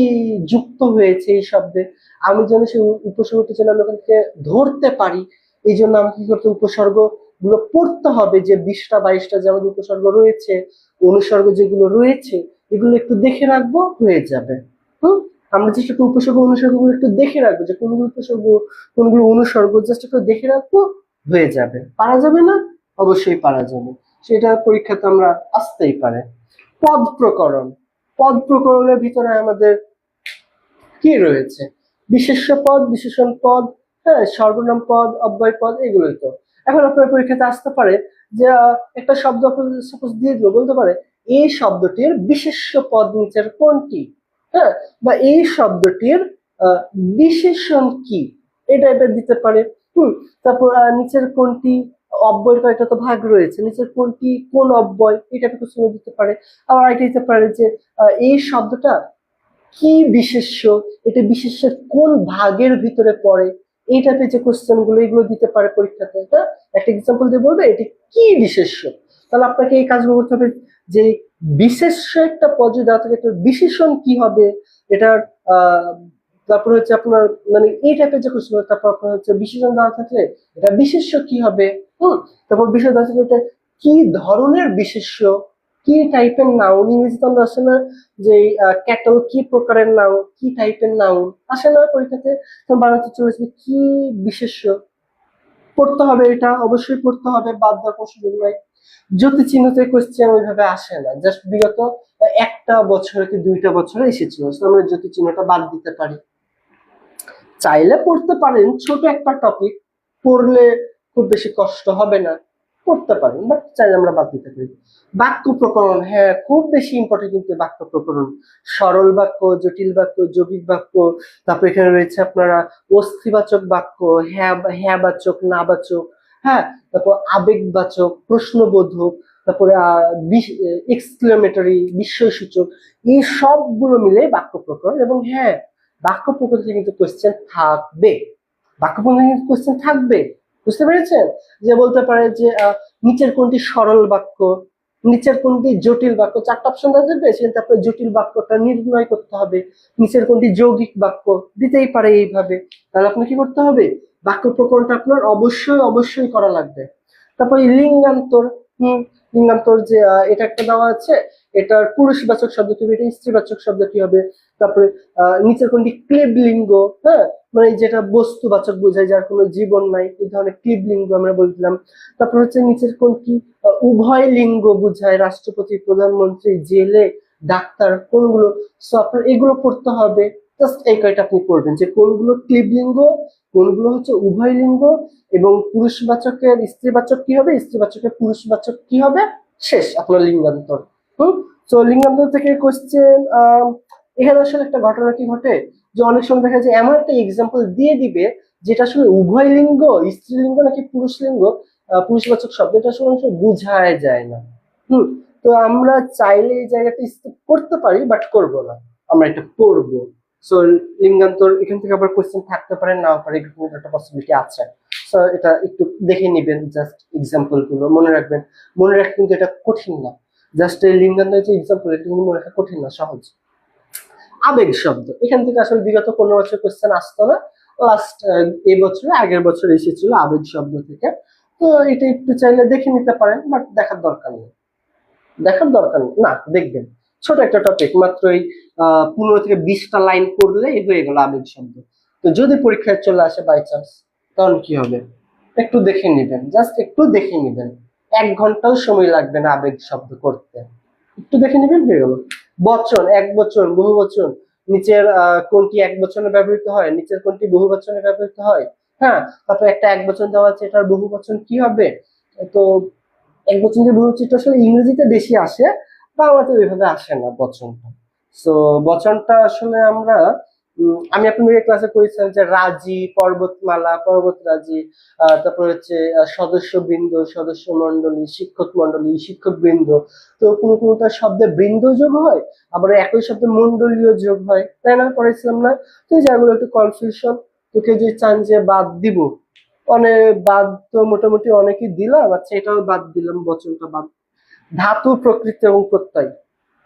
যুক্ত হয়েছে এই শব্দে, আমি যেন সেই উপসর্গটি যেন আমি ওখান থেকে ধরতে পারি, এই জন্য আমাকে কি করতে, উপসর্গ গুলো পড়তে হবে, যে 20টা 22টা যে আমাদের উপসর্গ রয়েছে, অনুসর্গ যেগুলো রয়েছে, এগুলো একটু দেখে রাখবো, হয়ে যাবে। আমরা জাস্ট একটু উপসর্গ অনুসর্গ গুলো একটু দেখে রাখবো, যে কোনগুলো উপসর্গ কোনগুলো অনুসর্গ, জাস্ট একটু দেখে রাখবো, হয়ে যাবে। পারা যাবে না? অবশ্যই পারা যাবে, সেটা পরীক্ষাতে আমরা আসতেই পারে। পদ প্রকরণ, পদ প্রকরণের ভিতরে আমাদের কি রয়েছে, বিশেষ্য পদ, বিশেষণ পদ, হ্যাঁ, সর্বনাম পদ, অব্যয় পদ, এগুলোই তো। এখন আপনার পরীক্ষাতে আসতে পারে যে একটা শব্দ সাপোজ দিয়ে দিল, বলতে পারে এই শব্দটির বিশেষ্য পদ নিচের কোনটি, হ্যাঁ, বা এই শব্দটির বিশেষণ কি, এই টাইপের দিতে পারে। তারপর নিচের কোনটি অব্যয়ের কয়েকটা তো ভাগ রয়েছে, নিচের কোনটি কোন অব্যয়, এই টাইপের কোশ্চেন দিতে পারে। আবার এটা দিতে পারে যে এই শব্দটা কি বিশেষ্য, এটা বিশেষ্যের কোন ভাগের ভিতরে পড়ে, এই টাইপের যে কোশ্চেন গুলো, এগুলো দিতে পারে পরীক্ষাতে। হ্যাঁ, একটা এক্সাম্পল দিয়ে বলবে এটি কি বিশেষ্য, তাহলে আপনাকে এই কাজগুলো করতে হবে, যে বিশেষ্য একটা পদ দেওয়া থাকে, একটা বিশেষণ কি হবে এটার, তারপর হচ্ছে আপনার মানে এই টাইপের যে কোশ্চেন, তারপর আপনার হচ্ছে বিশেষণ দেওয়া থাকলে এটা বিশেষ্য কি হবে, তারপর বিশেষ দেওয়া থাকলে এটা কি ধরনের বিশেষ্য, কি টাইপের নাউন, ইংরেজিতে আমরা আসে না যে ক্যাটল কি প্রকারের নাউন, কি টাইপের নাউন, আসে না পরীক্ষাতে, বাংলাতে চলে আসবে কি বিশেষ্য, পড়তে হবে, এটা অবশ্যই পড়তে হবে, বাদ দেওয়ার কোনো সুযোগ নাই। জ্যোতি চিহ্নতে কোশ্চেন ওইভাবে আসে না, জাস্ট বিগত একটা বছরে কি 2টা বছরে এসেছিল, আমরা জ্যোতি চিহ্নটা বাদ দিতে পারি। চাইলে পড়তে পারেন, ছোট একটা টপিক, পড়লে খুব বেশি কষ্ট হবে না, পড়তে পারেন, বাট চাইলে আমরা বাদ দিতে পারি। বাক্য প্রকরণ, হ্যাঁ, খুব বেশি ইম্পর্টেন্ট কিন্তু বাক্য প্রকরণ, সরল বাক্য, জটিল বাক্য, যৌগিক বাক্য, তারপর এখানে রয়েছে আপনারা অস্থিবাচক বাক্য, হ্যাঁ হ্যাঁ বাচক, না বাচক, হ্যাঁ, তারপর আবেগবাচক, প্রশ্নবোধক, তারপরে এক্সক্লেমেটরি, বিস্ময়সূচক, এই সবগুলো মিলে বাক্য প্রকরণ। এবং হ্যাঁ, বাক্য প্রকরণ থেকে কিন্তু কোশ্চেন থাকবে, বাক্য প্রকরণ কিন্তু কোশ্চেন থাকবে, বুঝতে পেরেছেন? যে বলতে পারে যে নিচের কোনটি সরল বাক্য, নিচের কোনটি জটিল বাক্য, 4টা অপশন থাকবে, সেখানে আপনার জটিল বাক্যটা নির্ণয় করতে হবে, নিচের কোনটি যৌগিক বাক্য, দিতেই পারে এইভাবে। তাহলে আপনার কি করতে হবে, বাক্য প্রকরণটা আপনার অবশ্যই অবশ্যই করা লাগবে। তারপর লিঙ্গান্তর, লিঙ্গান্তর যে এটা একটা দেওয়া আছে, এটার পুরুষবাচক শব্দ কি হবে, এটা স্ত্রীবাচক শব্দ কি হবে, তারপরে নিচের কোনটি ক্লীবলিঙ্গ, হ্যাঁ, মানে যেটা বস্তুবাচক বোঝায়, যার কোনো জীবন নাই, এই ধরনের ক্লীবলিঙ্গ আমরা বলছিলাম। তারপর হচ্ছে নিচের কোনটি উভয় লিঙ্গ বোঝায়, রাষ্ট্রপতি, প্রধানমন্ত্রী, জেলে, ডাক্তার, কোনগুলো। সো আপনার এগুলো পড়তে হবে। জাস্ট এই কয়টা আপনি পড়বেন যে কোনগুলো ক্লীবলিঙ্গ, কোনগুলো হচ্ছে উভয় লিঙ্গ, এবং পুরুষবাচকের স্ত্রীবাচক কি হবে, স্ত্রীবাচকের পুরুষবাচক কি হবে, শেষ আপনার লিঙ্গান্তর। তো লিঙ্গান্তর থেকে কোশ্চেন, এখানে আসলে একটা ঘটনা কি ঘটে, যে অনেক সময় দেখা যায় এমন একটা এক্সাম্পল দিয়ে দিবে যেটা আসলে উভয় লিঙ্গ, স্ত্রীলিঙ্গ নাকি পুরুষ লিঙ্গ, পুরুষবাচক শব্দটা আসলে বুঝায় যায় না। তো আমরা চাইলে এই জায়গাটা স্কিপ করতে পারি, বাট করব না, আমরা এটা পড়বো। সো লিঙ্গান্তর এখান থেকে আবার কোশ্চেন থাকতে পারে, নাও পারে, এরকম একটা পসিবিলিটি আছে। সো এটা একটু দেখে নিবেন, জাস্ট এক্সাম্পল গুলো মনে রাখবেন। মনে রাখতে কিন্তু এটা কঠিন না, জাস্ট এই লিঙ্গান্তর যে এক্সাম্পল, এটা কিন্তু মনে রাখা কঠিন না, সহজ। আবেগ শব্দ, এখান থেকে আসলে বিগত 15 বছর কোশ্চেন আসতো না, লাস্ট এই বছরে, আগের বছর এসেছিল আবেগ শব্দ থেকে। তো এটা একটু চাইলে দেখে নিতে পারেন, বাট দেখার দরকার নেই, দেখার দরকার নেই না, দেখবেন। ছোট একটা টপিক, মাত্র এই 15 থেকে 20টা লাইন পড়লে হয়ে গেল আবেগ শব্দ। তো যদি পরীক্ষায় চলে আসে বাই চান্স, তখন কি হবে, একটু দেখে নিবেন, জাস্ট একটু দেখে নিবেন, 1 ঘন্টাও সময় লাগবে না আবেগ শব্দ করতে, একটু দেখে নিবেন, হয়ে গেল। বচন, এক বচন, বহু বচন, নিচের কোনটি এক বচনে ব্যবহৃত হয়, নিচের কোনটি বহু বচনে ব্যবহৃত হয়, হ্যাঁ। তারপর একটা এক বচন দেওয়া আছে, এটার বহু বচন কি হবে। তো এক বচন যে বহু বচনটা আসলে ইংরেজিতে বেশি আসে, বাংলাতে ওইভাবে আসে না বচনটা। সো বচনটা আসলে আমরা আমি আপনাদের ক্লাসে করেছিলাম যে রাজি, পর্বতমালা, পর্বতরাজি, তারপর হচ্ছে সদস্য বৃন্দ, সদস্য মন্ডলী, শিক্ষক মন্ডলী, শিক্ষক বৃন্দ। তো কোনো কোনোটা শব্দে বৃন্দ যোগ হয়, আবার একই শব্দে মন্ডলীয় যোগ হয়, তাই না, পড়েছিলাম না। তো এই জায়গাগুলো একটু কনফিউশন। তো কেউ যদি চান যে বাদ দিব, অনেক বাদ তো মোটামুটি অনেকই দিলাম, আচ্ছা এটাও বাদ দিলাম, বচনটা বাদ। ধাতু, প্রকৃতি এবং প্রত্যয়,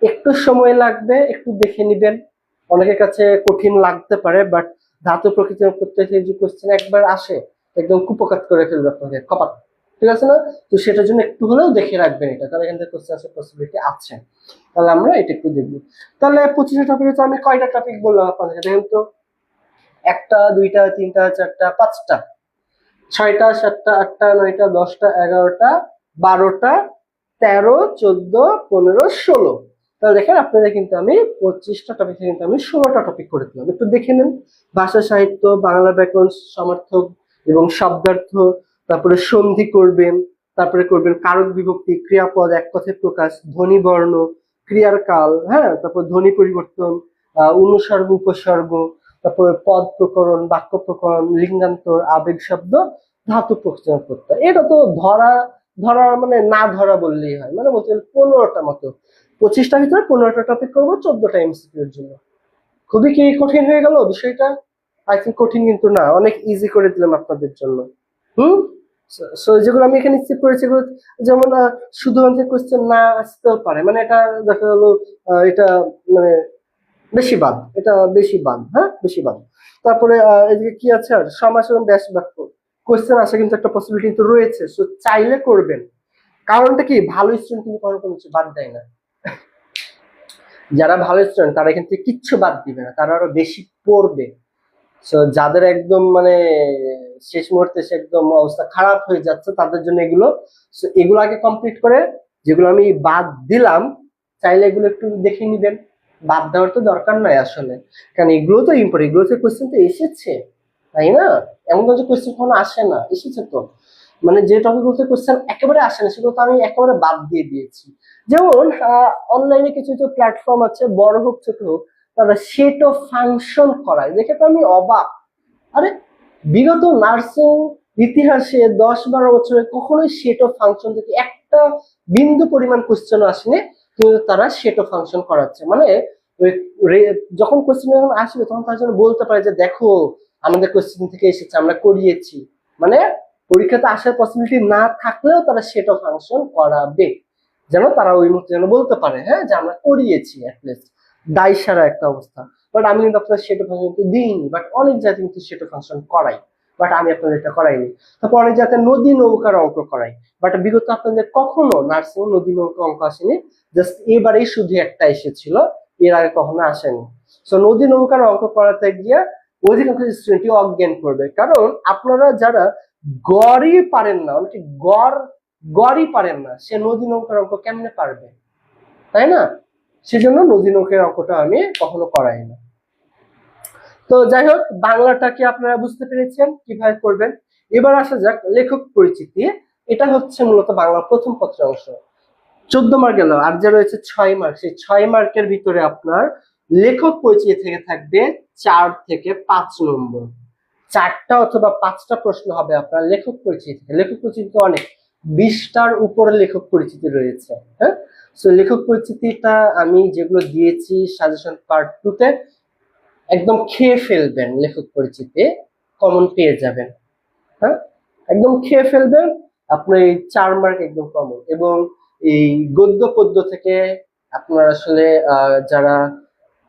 একটু সময় লাগবে, একটু দেখে নিবেন, অনেকের কাছে কঠিন লাগতে পারে, বাট ধাতু, প্রকৃতি এবং প্রত্যয় থেকে যে কোশ্চেন একবার আসে, একদম কুপকাত করে ফেলবে আপনাকে, কপাত, ঠিক আছে না। তো সেটার জন্য একটু হলেও দেখে রাখবেন এটা, কারণ এখান থেকে কোশ্চেন আসার পসিবিলিটি আছে। তাহলে আমরা এটা একটু দেখবো। তাহলে 25 টপিকে তো আমি কয়টা টপিক বললাম আপনাদের, দেখেন তো, 1টা 2টা 3টা 4টা 5টা 6টা 7টা 8টা 9টা 10টা 11টা 12টা 13 14 15 16। তাহলে দেখেন আপনাদের কিন্তু আমি 25টা টপিক কিন্তু আমি 16টা টপিক করে দিলাম, একটু দেখে নেন। ভাষা সাহিত্য, বাংলা ব্যাকরণ, সমার্থক এবং শব্দার্থ, তারপরে সন্ধি করবেন, তারপরে করবেন কারক বিভক্তি, ক্রিয়াপদ, এক কথায় প্রকাশ, ধ্বনি বর্ণ, ক্রিয়ার কাল, হ্যাঁ, তারপর ধ্বনি পরিবর্তন, অনুসর্গ উপসর্গ, তারপরে পদ প্রকরণ, বাক্য প্রকরণ, লিঙ্গান্তর, আবেগ শব্দ, ধাতু, প্রত্যয়, প্রত্যয়। এটা তো ধরার মানে না ধরা বললেই হয়, মানে বলতে 15টা মতো, 25টার ভিতরে 15টা টপিক করবো, 14টা এমসিকিউ এর জন্য। খুবই কি কঠিন হয়ে গেল বিষয়টা? আই থিঙ্ক কঠিন কিন্তু না, অনেক ইজি করে দিলাম আপনাদের জন্য। হুম। সো যেগুলো আমি এখানে স্কিপ করেছি, এগুলো যেমন শুধুমাত্র কোশ্চেন না আসতেও পারে, মানে এটা দেখা গেলো এটা মানে বেশি বাদ, এটা বেশি বাদ, হ্যাঁ, বেশি বাদ। তারপরে এদিকে কি আছে, আর সমাস এবং ব্যাস বাক্য কোশ্চেন আসা কিন্তু একটা পসিবিলিটি কিন্তু রয়েছে, সো চাইলে করবেন। কারণটা কি, ভালো স্টুডেন্ট কিন্তু কোনো কোনো কিছু বাদ দেয় না। যারা ভালো স্টুডেন্ট তারা এখান থেকে কিচ্ছু বাদ দিবে না, তারা আরো বেশি পড়বে। সো যাদের একদম মানে শেষ মুহূর্তে এসে একদম অবস্থা খারাপ হয়ে যাচ্ছে, তাদের জন্য এগুলো। সো এগুলো আগে কমপ্লিট করে, যেগুলো আমি বাদ দিলাম, চাইলে এগুলো একটু দেখে নিবেন। বাদ দেওয়ার তো দরকার নাই আসলে, কারণ এগুলো তো ইম্পর্টেন্ট, এগুলো তো কোশ্চেন তো এসেছে, তাই না। এমন তো যে কোশ্চেন কখনো আসে না, এসেছে তো। মানে যে টপিকগুলোতে কোশ্চেন একেবারে আসে না, সেগুলো তো আমি একেবারে বাদ দিয়ে দিয়েছি। যেমন অনলাইনে কিছু কিছু প্ল্যাটফর্ম আছে, বড় হোক ছোট হোক, তারা সেট অফ ফাংশন করায়, দেখে তো আমি অবাক। আরে বিগত নার্সিং ইতিহাসে 10-12 বছরে কখনোই সেট অফ ফাংশন থেকে একটা বিন্দু পরিমাণ কোশ্চেন আসেনি, কিন্তু তারা সেট অফ ফাংশন করাচ্ছে। মানে যখন কোশ্চেন যখন আসবে, তখন তার জন্য বলতে পারে যে দেখো আমাদের কোশ্চেন থেকে এসেছে, আমরা করিয়েছি। মানে পরীক্ষাতে আসার পসিবিলিটি না থাকলেও তারা সেট অফ ফাংশন করাবে, যেন তারা ওই মুহূর্তে যেন বলতে পারে, হ্যাঁ, যে আমরা করিয়েছি অ্যাটলিস্ট। দায় সারা একটা অবস্থা। বাট আমি কিন্তু আপনার সেট অফ ফাংশন কিন্তু দিইনি, বাট অনেক জায়গায় কিন্তু সেট অফ ফাংশন করাই, বাট আমি আপনাদের এটা করাইনি। তারপর অনেক জায়গায় নদী নৌকার অঙ্ক করাই, বাট বিগত আপনাদের কখনো নার্সিং নদী নৌকা অঙ্ক আসেনি, জাস্ট এবারেই শুধু একটা এসেছিল, এর আগে কখনো আসেনি। সো নদী নৌকার অঙ্ক করাতে গিয়ে অধিকাংশ স্টুডেন্টই অজ্ঞান করবে, কারণ আপনারা যারা গড়ই পারেন না, অনেকে গড়ই পারেন না, সে নদী নৌকার অঙ্ক কেমনে পারবে, তাই না? সেজন্য নদী নৌকার অঙ্কটা আমি কখনো করাই না। তো যাই হোক, বাংলাটা কি আপনারা বুঝতে পেরেছেন কিভাবে করবেন? এবার আসা যাক লেখক পরিচিতি। এটা হচ্ছে মূলত বাংলার প্রথম পত্রের অংশ। 14 মার্ক গেল, আর যে রয়েছে 6 মার্ক, সেই 6 মার্কের ভিতরে আপনার লেখক পরিচিতি থেকে থাকবে 4 থেকে 5 নম্বর। 4টা অথবা 5টা প্রশ্ন হবে আপনার লেখক পরিচিতি থেকে। লেখক পরিচিতি অনেক, 20টার উপরে লেখক পরিচিতি রয়েছে। হ্যাঁ, সো লেখক পরিচিতিটা আমি যেগুলো দিয়েছি সাজেশন পার্ট 2 তে, একদম খেয়ে ফেলবেন। লেখক পরিচিতি কমন পেয়ে যাবেন। হ্যাঁ, একদম খেয়ে ফেলবেন, আপনার এই 4 মার্ক একদম কমন। এবং এই গদ্য পদ্য থেকে আপনার আসলে যারা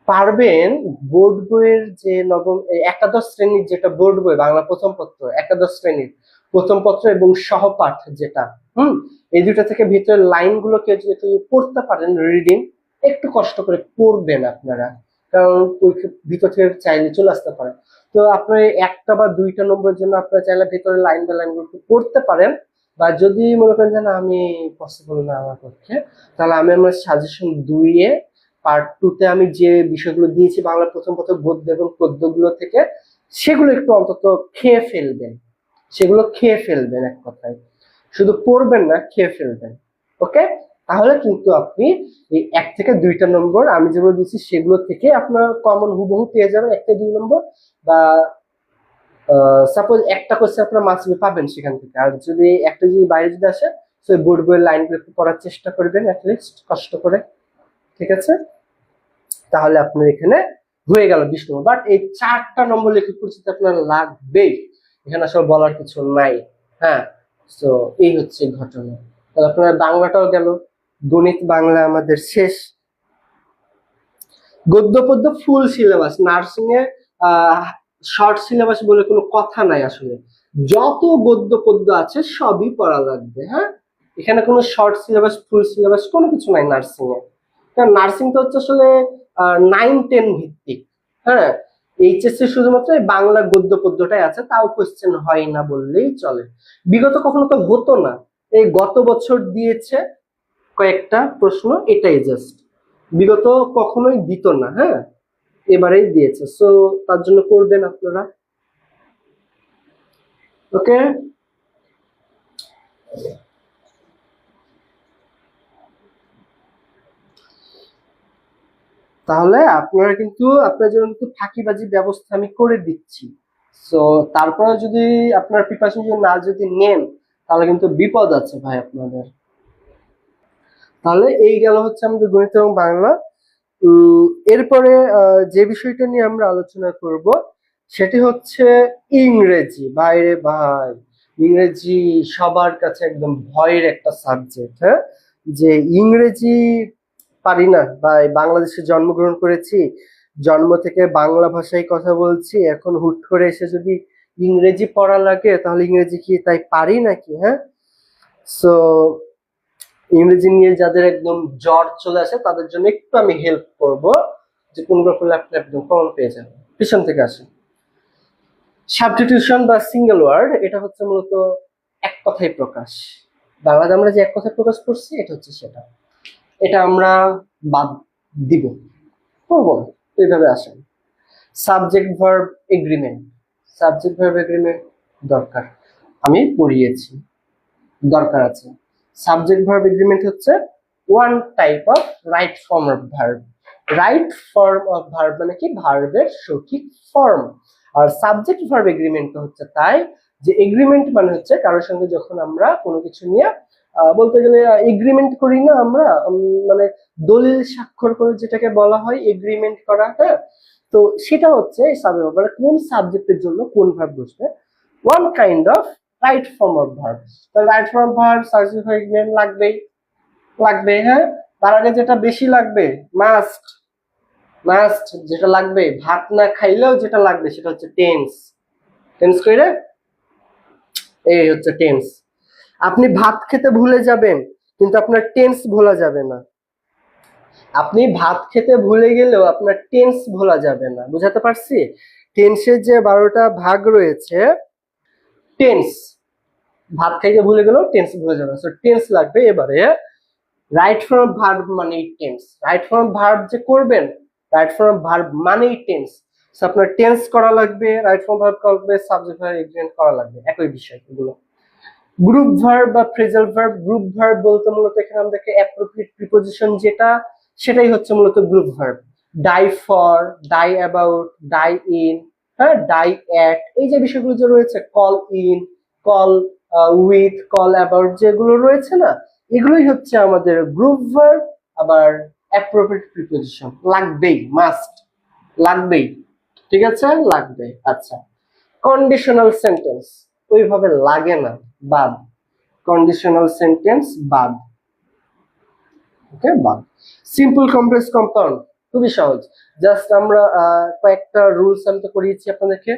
পারবেন, বোর্ড বইয়ের যে নবম একাদশ শ্রেণীর যেটা বোর্ড বই বাংলা প্রথম পত্র, একাদশ শ্রেণীর প্রথম পত্র এবং সহপাঠ যেটা, এই দুটো থেকে ভিতরের লাইনগুলো কেউ যদি পড়তে পারেন, রিডিং একটু কষ্ট করে পড়বেন আপনারা, কারণ ভিতর থেকে চাইলে চলে আসতে পারে। তো আপনার একটা বা দুইটা নম্বরের জন্য আপনারা চাইলে ভিতরে লাইন বাই লাইন গুলো পড়তে পারেন, বা যদি মনে করেন যে না আমি পসিবল না আমার পক্ষে, তাহলে আমি আমার সাজেশন 2 এ পার্ট 2 তে আমি যে বিষয়গুলো দিয়েছি বাংলা প্রথম পত্র গদ্য এবং পদ্যগুলো থেকে, সেগুলো একটু অন্তত খেয়ে ফেলবেন। সেগুলো খেয়ে ফেলবেন, এক কথায় শুধু পড়বেন না, খেয়ে ফেলবেন। ওকে, তাহলে কিন্তু আপনি এই 1 থেকে 2টা নম্বর আমি যেগুলো দিচ্ছি সেগুলো থেকে আপনার কমন হুবহু পেয়ে যাবেন 1 থেকে 2 নম্বর, বা সাপোজ একটা কোশ্চেন আপনার মার্কস পাবেন সেখান থেকে। আর যদি একটা যদি বাইরে যদি আসে, তো বোর্ড বইয়ের লাইনগুলো একটু পড়ার চেষ্টা করবেন অ্যাটলিস্ট কষ্ট করে, ঠিক আছে? তাহলে আপনার এখানে হয়ে গেল 20 নম্বর। বাট এই 4টা নম্বর লেখক পরিচিতি আপনার লাগবেই, এখানে আসলে বলার কিছু নাই। হ্যাঁ, তো এই হচ্ছে ঘটনা। তাহলে আপনার বাংলাটাও গেল, গণিত বাংলা আমাদের শেষ। গদ্য পদ্য full syllabus, nursing a short syllabus বলে কোনো কথা নাই আসলে। যত গদ্য পদ্য আছে সবই পড়া লাগবে। হ্যাঁ, এখানে কোনো শর্ট সিলেবাস ফুল সিলেবাস কোনো কিছু নাই নার্সিং এ। কারণ নার্সিং তো হচ্ছে আসলে 9-10 ভিত্তিক। হ্যাঁ, এইচএসসি শুধুমাত্র বাংলা গদ্য পদ্যটাই আছে, তাও কোশ্চেন হয় না বললেই চলে। বিগত কখনো তো হতো না, এই গত বছর দিয়েছে কয়েকটা প্রশ্ন, এটাই জাস্ট। বিগত কখনোই দিত না। হ্যাঁ, এবারেই দিয়েছে, সো তার জন্য করবেন আপনারা। ওকে, তাহলে আপনারা কিন্তু আপনার জন্য কিন্তু ফাঁকিবাজি ব্যবস্থা আমি করে দিচ্ছি। সো তারপরে যদি আপনার প্রিপারেশন যদি নেন, তাহলে কিন্তু বিপদ আছে ভাই আপনাদের। তাহলে এই গেল হচ্ছে আমাদের গণিত এবং বাংলা। এরপরে যে বিষয়টা নিয়ে আমরা আলোচনা করব সেটি হচ্ছে ইংরেজি। বাইরে ভাই, ইংরেজি সবার কাছে একদম ভয়ের একটা সাবজেক্ট। হ্যাঁ, যে ইংরেজি পারি না ভাই, বাংলাদেশে জন্মগ্রহণ করেছি, জন্ম থেকে বাংলা ভাষায় কথা বলছি, এখন হুট করে এসে যদি ইংরেজি পড়া লাগে, তাহলে ইংরেজি কি তাই পারি নাকি? হ্যাঁ, সো ইংরেজি নিয়ে যাদের একদম জ্বর চলে আসে তাদের জন্য একটু আমি হেল্প করব, যে কোনগুলো করলে আপনি একদম কমন পেয়ে যাবেন। পিছন থেকে আসে সাবস্টিটিউশন বা সিঙ্গেল ওয়ার্ড, এটা হচ্ছে মূলত এক কথায় প্রকাশ। বাংলাতে আমরা যে এক কথায় প্রকাশ করছি এটা হচ্ছে সেটা, এটা আমরা বাদ দিব, করবো না। এইভাবে আসেন subject verb agreement. Subject verb agreement দরকার, আমি পড়িয়েছি, দরকার আছে। সাবজেক্ট ভার্ব এগ্রিমেন্ট হচ্ছে one type of right form of verb. Right form of verb মানে কি, ভার্বের সঠিক ফর্ম। আর সাবজেক্ট ভার্ব এগ্রিমেন্ট হচ্ছে তাই, যে এগ্রিমেন্ট মানে হচ্ছে কারোর সঙ্গে যখন আমরা কোনো কিছু নিয়ে বলতে গেলে এগ্রিমেন্ট করি না আমরা, মানে দলিল স্বাক্ষর করে যেটাকে বলা হয় এগ্রিমেন্ট করা। হ্যাঁ, তো সেটা হচ্ছে সাবজেক্ট, মানে কোন সাবজেক্টের জন্য কোন ভার্ব বসবে, one kind of right form of verb. তো right form verb subject verb agreement লাগবে। হ্যাঁ, তার আগে যেটা বেশি লাগবে, মাস্ট। মাস্ট যেটা লাগবে, ভাত না খাইলেও যেটা লাগবে সেটা হচ্ছে টেন্স। টেন্স কইরে, এই হচ্ছে টেন্স। আপনি ভাত খেতে ভুলে যাবেন কিন্তু আপনার টেন্স ভোলা যাবে না। আপনি ভাত খেতে ভুলে গেলেও আপনার টেন্স ভোলা যাবে না, বুঝাতে পারছি? টেন্সের যে 12টা ভাগ রয়েছে, টেন্স, ভাত খাইতে ভুলে গেলেও টেন্স ভুলে যাবে না। টেন্স লাগবে। এবারে রাইট ফর্ম ভার্ব মানেই টেন্স। রাইট ফর্ম ভার্ব যে করবেন, রাইট ফর্ম ভার্ব মানেই টেন্স। আপনার টেন্স করা লাগবে, রাইট ফর্ম ভার্ব করা লাগবে, সাবজেক্ট ভার্ব এগ্রিমেন্ট করা লাগবে, একই বিষয় এগুলো। গ্রুপ ভার্ব বা ফ্রেজাল ভার্ব, গ্রুপ ভার্ব বলতে মূলত এখানে আমাদেরকে অ্যাপ্রোপ্রিয়েট প্রিপোজিশন যেটা, সেটাই হচ্ছে মূলত group verb. Die for, die about, die in, হ্যাঁ, ডাই অ্যাট, এই যে বিষয়গুলো যে রয়েছে, call in, call with, call about, যেগুলো রয়েছে না, এগুলোই হচ্ছে আমাদের গ্রুপ ভার্ব। আবার অ্যাপ্রোপ্রিয়েট প্রিপোজিশন লাগবেই, মাস্ট, লাগবেই, ঠিক আছে, লাগবে। আচ্ছা, কন্ডিশনাল সেন্টেন্স ওইভাবে লাগে না, বাদ। কন্ডিশনাল সেন্টেন্স বাদ, ওকে, বাদ। সিম্পল কমপ্লেক্স কম্পাউন্ড খুবই সহজ। জাস্ট আমরা কয়েকটা রুলস আমি তো করিয়েছি আপনাদেরকে।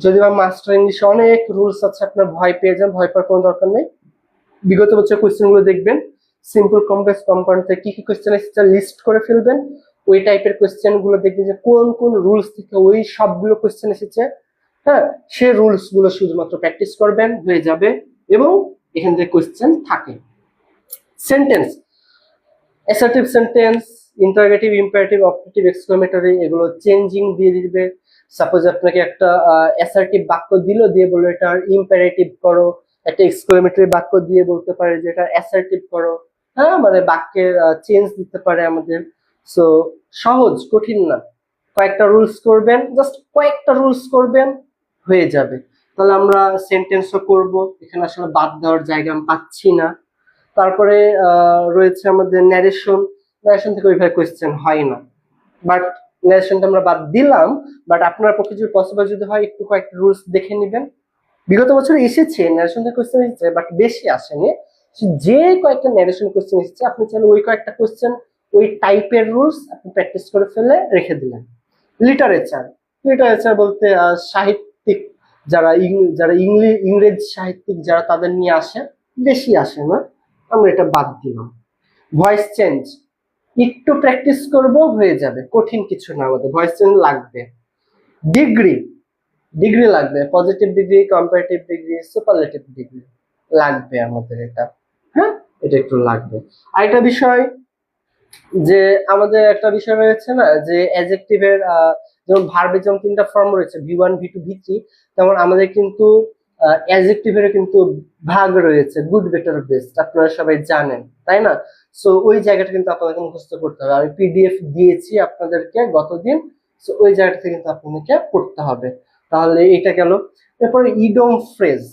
যদি বা মাস্টার ইংলিশে অনেক রুলস আছে, আপনার ভয় পেয়ে যান, ভয় পাওয়ার কোনো দরকার নেই। বিগত বছর কোয়েশ্চেন গুলো দেখবেন, সিম্পল কমপ্লেক্স কম্পাউন্ড থেকে কি কি কোয়েশ্চেন এসেছে লিস্ট করে ফেলবেন। ওই টাইপের কোয়েশ্চেন গুলো দেখবেন যে কোন কোন রুলস থেকে ওই সবগুলো কোয়েশ্চেন এসেছে। হ্যাঁ, সে রুলস গুলো শুধুমাত্র প্র্যাকটিস করবেন, হয়ে যাবে। এবং এখান থেকে কোয়েশ্চেন থাকে। Sentence, assertive sentence, interrogative, imperative, objective, exclamatory, এগুলো চেঞ্জিং দিয়ে দিবে। সাপোজ আপনাকে একটা অ্যাসার্টিভ বাক্য দিল, দিয়ে বললো এটা ইম্পারেটিভ করো, একটা এক্সক্লেমেটরি বাক্য দিয়ে বলতে পারে যে এটা অ্যাসার্টিভ করো। হ্যাঁ, মানে বাক্যের চেঞ্জ দিতে পারে আমাদের। সো সহজ, কঠিন না। কয়েকটা রুলস করবেন, জাস্ট কয়েকটা রুলস করবেন, হয়ে যাবে। তাহলে আমরা সেন্টেন্সও করব, এখানে আসলে বাদ দেওয়ার জায়গা আমি পাচ্ছি না। তারপরে রয়েছে আমাদের ন্যারেশন। ন্যারেশন থেকে ওইভাবে কোয়েশ্চেন হয় না, বাট ন্যারেশনটা আমরা বাদ দিলাম। বাট আপনার পক্ষে যদি পসিবল যদি হয়, একটু কয়েকটা রুলস দেখে নেবেন। বিগত বছরে এসেছে ন্যারেশন থেকে কোয়েশ্চেন এসেছে, বাট বেশি আসেনি। যে কয়েকটা ন্যারেশন কোয়েশ্চেন এসেছে, আপনি চাইলে ওই কয়েকটা কোয়েশ্চেন, ওই টাইপের রুলস আপনি প্র্যাকটিস করে ফেলে রেখে দিলেন। লিটারেচার, লিটারেচার বলতে সাহিত্যিক যারা যারা ইংরেজ সাহিত্যিক যারা, তাদের নিয়ে আসে, বেশি আসে না, আমরা এটা বাদ দিলাম। ভয়েস চেঞ্জ একটু প্র্যাকটিস করব, হয়ে যাবে, কঠিন কিছু না, আমাদের ভয়েস চেঞ্জ লাগবে। ডিগ্রি, ডিগ্রি লাগবে, positive degree, comparative degree, superlative degree লাগবে আমাদের এটা। হ্যাঁ, এটা একটু লাগবে। আরেকটা বিষয়, যে আমাদের একটা বিষয় রয়েছে না, যে অ্যাডজেক্টিভের যেমন ভার্বের যেমন 3টা ফর্ম রয়েছে, V1, V2, V3, তেমন আমাদের কিন্তু অ্যাডজেক্টিভের কিন্তু ভাগ রয়েছে, গুড, বেটার, বেস্ট, আপনারা সবাই জানেন, তাই না? সো ওই জায়গাটা কিন্তু আপনাদেরকে মুখস্থ করতে হবে। আমি পিডিএফ দিয়েছি আপনাদেরকে গতদিন, সো ওই জায়গাটা কিন্তু আপনাদেরকে পড়তে হবে। তাহলে এটা গেল। এরপরে ইডম ফ্রেজ,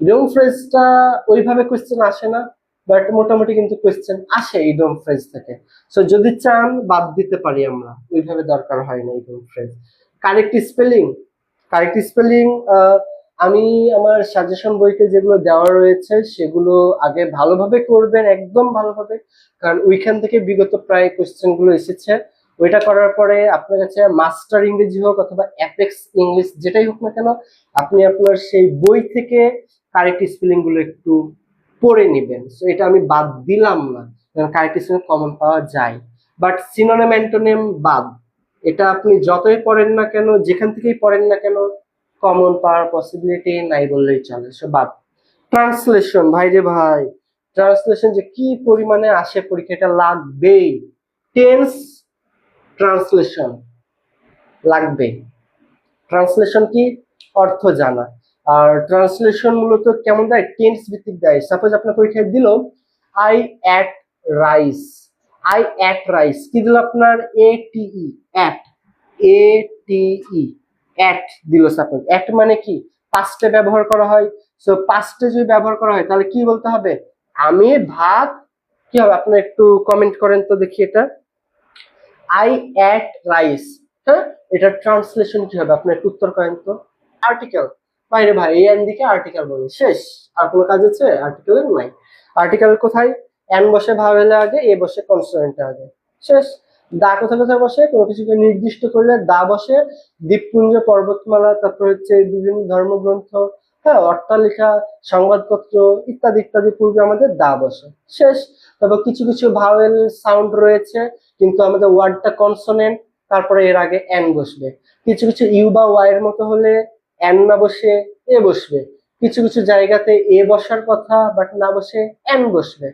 ইডম ফ্রেজটা ওইভাবে কোয়েশ্চেন আসে না, বাট মোটামুটি কিন্তু কোয়েশ্চেন আসে ইডম ফ্রেজ থেকে। সো যদি চান বাদ দিতে পারি আমরা, ওইভাবে দরকার হয় না idiom phrase. Correct spelling, correct spelling আমি আমার সাজেশন বইতে যেগুলো দেওয়া রয়েছে সেগুলো আগে ভালোভাবে করবেন, একদম ভালোভাবে, কারণ ওইখান থেকে বিগত প্রায় কোয়েশ্চেন গুলো এসেছে। ওইটা করার পরে আপনার কাছে মাস্টার ইংরেজি হোক অথবা অ্যাপেক্স ইংলিশ যেটাই হোক না কেন, আপনি আপনার সেই বই থেকে কারেক্ট স্পেলিং গুলো একটু পড়ে নিবেন। সো এটা আমি বাদ দিলাম না, কারণ কারেক্ট স্পেলিং কমন পাওয়া যায়। বাট সিনোনিম অ্যান্টোনিম বাদ, এটা আপনি যতই পড়েন না কেন, যেখান থেকেই পড়েন না কেন, কমন পাওয়ার পসিবিলিটি নাই বললেই চলে, সো বাদ। ট্রান্সলেশন, ভাই রে ভাই, ট্রান্সলেশন যে কি পরিমাণে আসে পরীক্ষা, এটা লাগবেই। টেন্স ট্রান্সলেশন লাগবে। ট্রান্সলেশন কি, অর্থ জানা। আর ট্রান্সলেশন মূলত কেমন দেয়, টেন্স ভিত্তিক দেয়। সাপোজ আপনার পরীক্ষায় দিল I ate rice, I ate rice, কি দিল আপনার, ATE, অ্যাট, ATE, অ্যাট দিল। সাপোজ অ্যাট মানে কি, পাস্টে ব্যবহার করা হয়। সো পাস্টে যদি ব্যবহার করা হয় তাহলে কি বলতে হবে, আমি ভাত, কি হবে, আপনি একটু কমেন্ট করেন তো দেখি এটা। আই অ্যাট রাইস, হ্যাঁ, এটা ট্রান্সলেশন কি হবে, আপনি একটু উত্তর করেন তো। আর্টিকেল, বাইরে ভাই এই এন দিকে আর্টিকেল বলে শেষ, আর কোনো কাজ আছে আর্টিকেলের, নাই। আর্টিকেল কোথায়, এন বসে ভাওয়েলে আগে, এ বসে কনসোনেন্টের আগে, শেষ। দা কোথায় কোথায় বসে, কোনো কিছুকে নির্দিষ্ট করলে দা বসে। দ্বীপপুঞ্জ, পর্বতমালা, তারপর হচ্ছে বিভিন্ন ধর্মগ্রন্থ, হ্যাঁ, অট্টালিকা, সংবাদপত্র ইত্যাদি ইত্যাদি পূর্বে আমাদের দা বসে, শেষ। তারপর কিছু কিছু ভাওয়েল সাউন্ড রয়েছে কিন্তু আমাদের ওয়ার্ডটা কনসোনেন্ট, তারপরে এর আগে এন বসবে। কিছু কিছু ইউ বা ওয়াই এর মতো হলে এন না বসে এ বসবে। কিছু কিছু জায়গাতে এ বসার কথা বাট না বসে এন বসবে।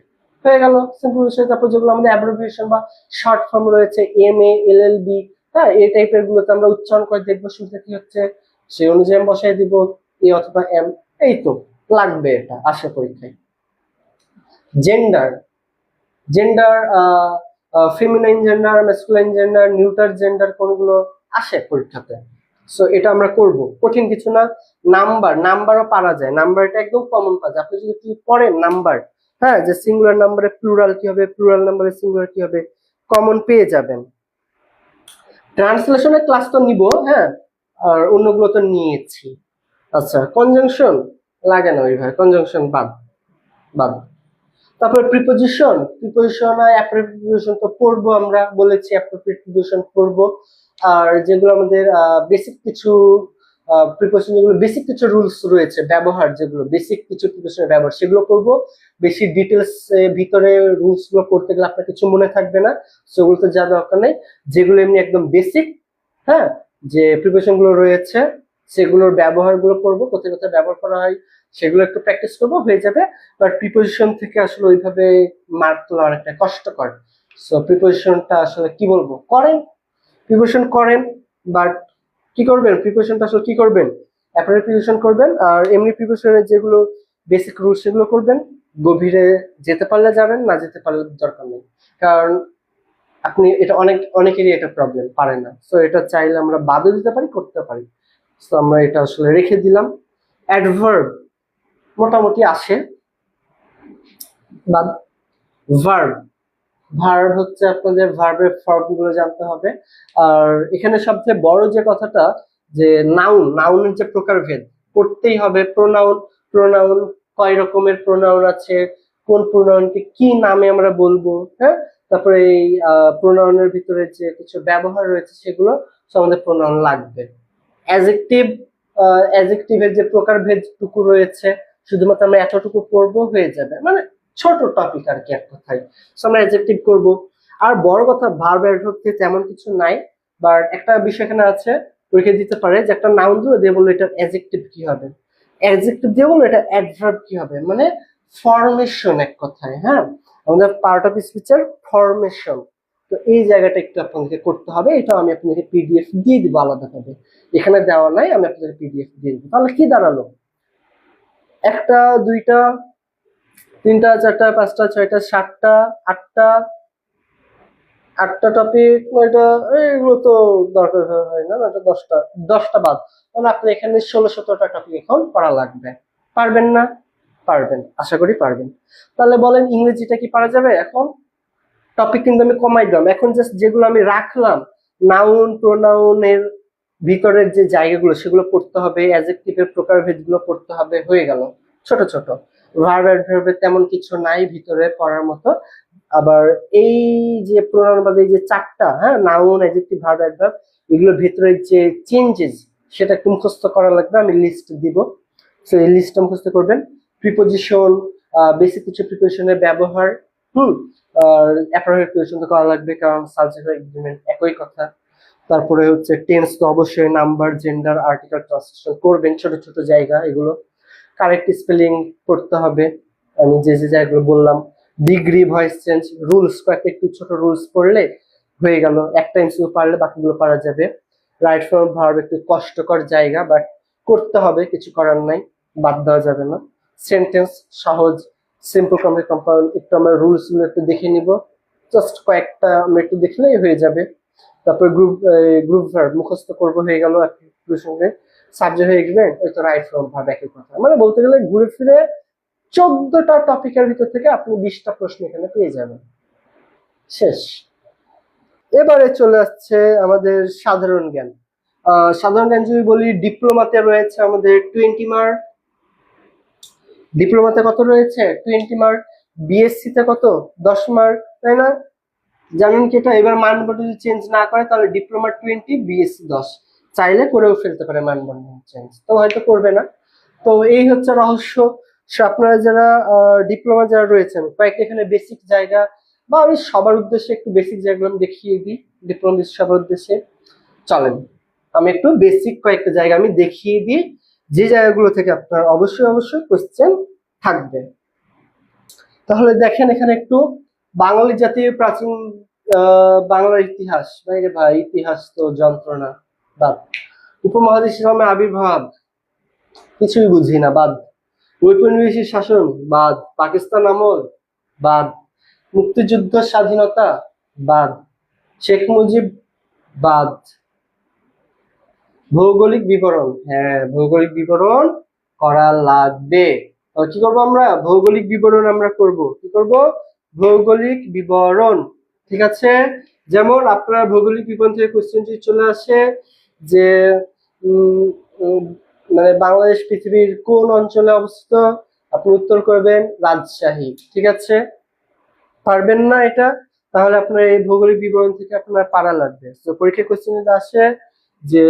হয়ে গেল সিম্পল বিষয়। তারপর যেগুলো আমাদের অ্যাব্রিভিয়েশন বা শর্ট ফর্ম রয়েছে, M A, L L B, হ্যাঁ, এই টাইপের গুলোতে আমরা উচ্চারণ করে দেখবো শুরুতে কি হচ্ছে, সেই অনুযায়ী আমি বসাই দিব এ অথবা এম। এই তো লাগবে, এটা আসে পরীক্ষায়। Gender, gender, feminine gender, masculine gender, neuter gender কোনগুলো আসে পরীক্ষাতে। সো এটা আমরা করব, কঠিন কিছু না। নাম্বার, নাম্বারও পারা যায়, নাম্বারটা একদম কমন কাজ। আপনি যদি কি পড়েন নাম্বার, হ্যাঁ, যে সিঙ্গুলার নাম্বারে প্লুরাল কি হবে, প্লুরাল নাম্বারে সিঙ্গুলার কি হবে, কমন পেয়ে যাবেন। ট্রান্সলেশনের ক্লাস তো নিব, হ্যাঁ, আর অন্যগুলো তো নিয়েছি। আচ্ছা, কনজাংশন লাগে না ওইভাবে, কনজাংশন বাদ বাদ। তারপরে প্রিপোজিশন, প্রিপোজিশন আর অ্যাপ্রোপ্রিয়েট প্রিপোজিশন তো পড়বো, আমরা বলেছি অ্যাপ্রোপ্রিয়েট প্রিপোজিশন পড়বো। আর যেগুলো আমাদের বেসিক কিছু প্রিপোজিশন, যেগুলো বেসিক কিছু রুলস রয়েছে ব্যবহার, যেগুলো বেসিক কিছু প্রিপোজিশনের ব্যবহার, সেগুলো করবো। বেশি ডিটেলস ভিতরে রুলস গুলো করতে গেলে আপনার কিছু মনে থাকবে না, সেগুলো তো যা দরকার নেই। যেগুলো এমনি একদম বেসিক, হ্যাঁ, যে প্রিপোজিশন গুলো রয়েছে সেগুলোর ব্যবহার গুলো করবো, কোথায় কোথায় ব্যবহার করা হয় সেগুলো একটু প্র্যাকটিস করবো, হয়ে যাবে। বাট প্রিপোজিশন থেকে আসলে ওইভাবে মার্ক তোলা অনেকটা কষ্টকর। সো প্রিপোজিশনটা আসলে কি বলবো, করেন, প্রিপারেশন করেন, বাট কি করবেন, প্রিপারেশনটা আসলে কি করবেন, অ্যাপারেন্ট প্রিপারেশন করবেন। আর এমনি প্রিপারেশনের যেগুলো বেসিক রুল সেগুলো করবেন। গভীরে যেতে পারলে যাবেন, না যেতে পারলে দরকার নেই। কারণ আপনি এটা অনেকেরই এটা প্রবলেম, পারে না। সো এটা চাইলে আমরা বাদও দিতে পারি, করতে পারি। সো আমরা এটা আসলে রেখে দিলাম। অ্যাডভার্ব মোটামুটি আসে, বাদ। ভার্ব, ভার্ব হচ্ছে আপনাদের ভার্বের ফর্ম গুলো জানতে হবে। আর এখানে সবচেয়ে বড় যে কথাটা, যে নাউন, নাউনের যে প্রকারভেদ করতেই হবে। প্রোনাউন, প্রোনাউন কয় রকমের প্রোনাউন আছে, কোন প্রোনাউনকে কি নামে আমরা বলবো, হ্যাঁ। তারপরে এই প্রোনাউনের ভিতরে যে কিছু ব্যবহার রয়েছে সেগুলো আমাদের প্রোনাউন লাগবে। অ্যাজেক্টিভ, অ্যাজেক্টিভের যে প্রকারভেদ টুকু রয়েছে শুধুমাত্র আমরা এতটুকু পড়বো, হয়ে যাবে। মানে ছোট টপিক আর কি এক কথায়। সো আমরা অ্যাডজেক্টিভ করব। আর বড় কথা, ভার্ব অ্যাডভার্ব থেকে তেমন কিছু নাই, বাট একটা বিষয় এখানে আছে, পরীক্ষা দিতে পারে যে একটা নাউন দিয়ে বললো এটা অ্যাডজেক্টিভ কি হবে, অ্যাডজেক্টিভ দিয়ে বললো এটা অ্যাডভার্ব কি হবে, মানে ফরমেশন এক কথায়। হ্যাঁ, আমাদের পার্ট অফ স্পিচের ফরমেশন। তো এই জায়গাটা একটু আপনাদেরকে করতে হবে, এটা আমি আপনাদেরকে পিডিএফ দিয়ে দিব আলাদাভাবে, এখানে দেওয়া নাই, আমি আপনাদের পিডিএফ দিয়ে দিব। তাহলে কি দাঁড়ালো, একটা, দুইটা, তিনটা, চারটা, পাঁচটা, ছয়টা, সাতটা, আটটা, আটটা টপিক, নয়টা, এইগুলো তো দরকার হয় না, নয়টা, দশটা, দশটা বাদ। তাহলে আপনার এখানে 16-17টা টপিক এখন পড়া লাগবে। পারবেন না? পারবেন, আশা করি পারবেন। তাহলে বলেন ইংরেজিটা কি পারা যাবে এখন? টপিক কিন্তু আমি কমাই দিলাম, এখন জাস্ট যেগুলো আমি রাখলাম, নাউন প্রোনাউনের ভিতরের যে জায়গাগুলো সেগুলো পড়তে হবে, অ্যাডজেক্টিভের প্রকারভেদ গুলো পড়তে হবে, হয়ে গেল। ছোট ছোট ভার্ব অ্যাডভার্বের তেমন কিছু নাই ভিতরে পড়ার মতো। আবার এই যে প্রোনাউন বাদে যে চারটা, হ্যাঁ, নাউন, অ্যাডজেক্টিভ, ভার্ব, অ্যাডভার্ব, এগুলোর ভিতরে যে চেঞ্জেস সেটা একটু মুখস্থ করা লাগবে, আমি লিস্ট দিব। সো এই লিস্টটা মুখস্থ করবেন। প্রিপোজিশন, বেসিক কিছু প্রিপোজিশনের ব্যবহার, হুম, আর অ্যাপ্রোপ্রিয়েট প্রিপোজিশন তো করা লাগবে কারণ সাবজেক্ট আর এগ্রিমেন্ট একই কথা। তারপরে হচ্ছে টেন্স তো অবশ্যই, নাম্বার, জেন্ডার, আর্টিকেল ট্রান্সলেশন করবেন, ছোট ছোট জায়গা এগুলো। কারেক্ট স্পেলিং পড়তে হবে, আমি যে যে জায়গাগুলো বললাম। ডিগ্রি, ভয়েস চেঞ্জ, রুলস, কয়েকটা একটু ছোট রুলস পড়লে হয়ে গেল, একটা এমসিকিউ পারলে বাকিগুলো পারা যাবে। রাইট ফর্ম ভার্ব একটু কষ্টকর জায়গা, বাট করতে হবে, কিছু করার নাই, বাদ দেওয়া যাবে না। সেন্টেন্স সহজ, সিম্পল কমপ্লিট কম্পাউন্ড, একটু আমরা রুলস গুলো একটু দেখে নিব, জাস্ট কয়েকটা আমরা একটু দেখলেই হয়ে যাবে। তারপর গ্রুপ ভার্ব মুখস্থ করবো, হয়ে গেল একটুর সঙ্গে। সাবজেক্ট হয়ে গেলে ওই তো রাইট ফর্ম ভার্ব একই কথা। মানে বলতে গেলে ঘুরে ফিরে 14টা টপিকের ভিতর থেকে আপনি 20টা প্রশ্ন এখানে পেয়ে যাবেন, শেষ। এবারে চলে আসছে আমাদের সাধারণ জ্ঞান। সাধারণ জ্ঞান যদি বলি, ডিপ্লোমাতে রয়েছে আমাদের 20 মার্ক। ডিপ্লোমাতে কত রয়েছে? 20 মার্ক। বিএসসি তে কত? 10 মার্ক, তাই না? জানেন কি এটা? এবার মানবন্টন যদি চেঞ্জ না করে তাহলে ডিপ্লোমা 20, বিএসসি 10, চাইলে করেও ফেলতে পারে মানবন্টন চেঞ্জ, তো হয়তো করবে না। তো এই হচ্ছে রহস্য। আপনারা যারা ডিপ্লোমা যারা রয়েছেন, কয়েকটা এখানে বেসিক জায়গা, বা আমি সবার উদ্দেশ্যে একটু বেসিক জায়গাগুলো আমি দেখিয়ে দিই। ডিপ্লোমা সবার উদ্দেশ্যে চলেন আমি একটু বেসিক কয়েকটা জায়গা আমি দেখিয়ে দিই, যে জায়গাগুলো থেকে আপনার অবশ্যই অবশ্যই কোশ্চেন থাকবে। তাহলে দেখেন এখানে একটু বাঙালি জাতির প্রাচীন বাংলার ইতিহাস। ভাই রে ভাই, ইতিহাস তো যন্ত্রণা, বাদ। উপমহাদেশ ইসলামের আবির্ভাব, কিছুই বুঝি না, বাদ। ঔপনিবেশিক শাসন, বাদ। পাকিস্তান আমল, বাদ। মুক্তিযুদ্ধ, স্বাধীনতা, বাদ। শেখ মুজিব, বাদ। ভৌগোলিক বিবরণ, হ্যাঁ ভৌগোলিক বিবরণ করা লাগবে। কি করব আমরা? ভৌগোলিক বিবরণ আমরা করব। কি করব? ভৌগোলিক বিবরণ। ঠিক আছে। যেমন আপনার ভৌগোলিক বিবরণ থেকে কোশ্চেন চলে আসে যে মানে বাংলাদেশ পৃথিবীর কোন অঞ্চলে অবস্থিত, আপনি উত্তর করবেন রাজশাহী। ঠিক আছে। পারবেন না এটা, তাহলে আপনার এই ভৌগোলিক বিবরণ থেকে আপনার পারা লাগবে। তো পরীক্ষা কোশ্চেন আসে যে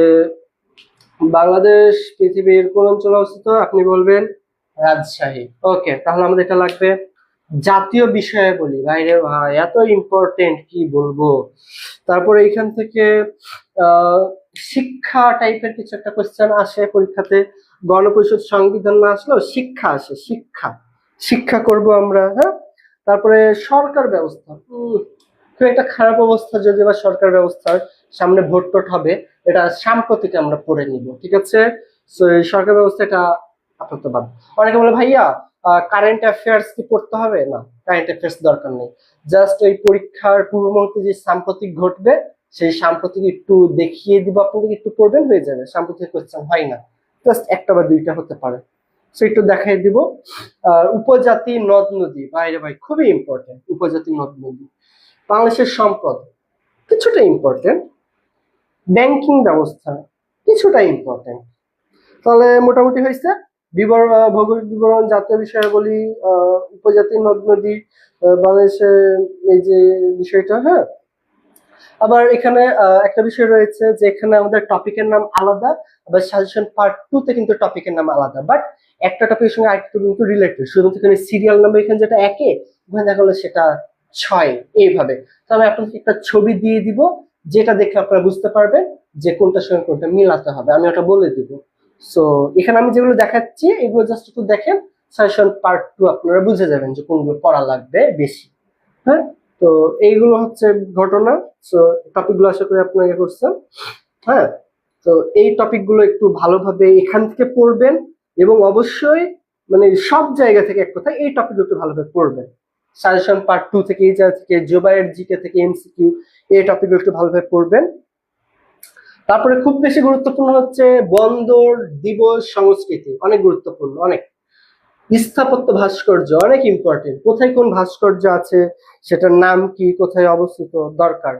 বাংলাদেশ পৃথিবীর কোন অঞ্চলে অবস্থিত, আপনি বলবেন রাজশাহী। ওকে, তাহলে আমাদের এটা লাগবে। জাতীয় বিষয়ে বলি, ভাইরে ভাই এত ইম্পর্টেন্ট কি বলবো। তারপরে এখান থেকে শিক্ষা টাইপের কিছু একটা কোশ্চেন আসে পরীক্ষাতে। গণপরিষদ সংবিধান না আসলেও শিক্ষা আসে, শিক্ষা শিক্ষা করব আমরা। হ্যাঁ, তারপরে সরকার ব্যবস্থা, খুব একটা খারাপ অবস্থা যদি বা সরকার ব্যবস্থার সামনে ভোট টোট হবে, এটা সাম্প্রতিক আমরা পড়ে নিব। ঠিক আছে। তো এই সরকার ব্যবস্থা এটা আপাতত বাদ। অনেকে বলে ভাইয়া কারেন্ট অ্যাফেয়ার্স কি পড়তে হবে? না, কারেন্ট অ্যাফেয়ার্স দরকার নেই। জাস্ট ওই পরীক্ষার পূর্ব মুহূর্তে যে সাম্প্রতিক ঘটবে সেই সাম্প্রতিক একটু দেখিয়ে দিব আপনাদের, একটু পড়বেন হয়ে যাবে। সাম্প্রতিক কোশ্চেন হয় না, জাস্ট একটা বা দুইটা হতে পারে, সো একটু দেখাই দিব। উপজাতি নদ নদী, বাইরে ভাই খুবই ইম্পর্টেন্ট। উপজাতি নদ নদী, বাংলাদেশের সম্পদ কিছুটা ইম্পর্টেন্ট, ব্যাংকিং ব্যবস্থা কিছুটা ইম্পর্টেন্ট। তাহলে মোটামুটি হয়েছে বিবরণ, ভৌগোলিক বিবরণ, জাতীয় বিষয়াবলী, উপজাতি নদ নদী, বাংলাদেশের এই যে বিষয়টা। হ্যাঁ, আবার এখানে একটা বিষয় রয়েছে যে এখানে আমাদের টপিকের নাম আলাদা, আবার সাজেশন পার্ট 2 তে কিন্তু টপিকের নাম আলাদা, বাট একটা টপিকের সঙ্গে আরেকটু কিন্তু রিলেটেড। শুধুমাত্র এখানে সিরিয়াল নাম্বার এখানে যেটা একে, ওখানে দেখা গেলো সেটা 6 এইভাবে। তো আমি আপনাকে একটা ছবি দিয়ে দিব, যেটা দেখে আপনারা বুঝতে পারবেন যে কোনটার সঙ্গে কোনটা মিলাতে হবে, আমি ওটা বলে দিব। সো এখানে আমি যেগুলো দেখাচ্ছি এগুলো জাস্ট একটু দেখেন, সাজেশন পার্ট 2 আপনারা বুঝে যাবেন যে কোনগুলো পড়া লাগবে বেশি। হ্যাঁ, তো এইগুলো হচ্ছে ঘটনা। সো টপিকগুলো আশা করি আপনারা ইয়ে করছেন। হ্যাঁ, তো এই টপিকগুলো একটু ভালোভাবে এখান থেকে পড়বেন, এবং অবশ্যই মানে সব জায়গা থেকে এক কথা এই টপিকগুলো একটু ভালোভাবে পড়বেন। সাজেশন পার্ট 2 থেকে, এই জায়গা থেকে, জোবায়ের জিকে থেকে, এমসিকিউ, এই টপিকগুলো একটু ভালোভাবে পড়বেন। তারপরে খুব বেশি গুরুত্বপূর্ণ হচ্ছে বন্দর দিবস সংস্কৃতি, অনেক গুরুত্বপূর্ণ, অনেক। স্থাপত্য ভাস্কর্য অনেক ইম্পর্টেন্ট, কোথায় কোন ভাস্কর্য আছে, সেটার নাম কি, কোথায় অবস্থিত, দরকার।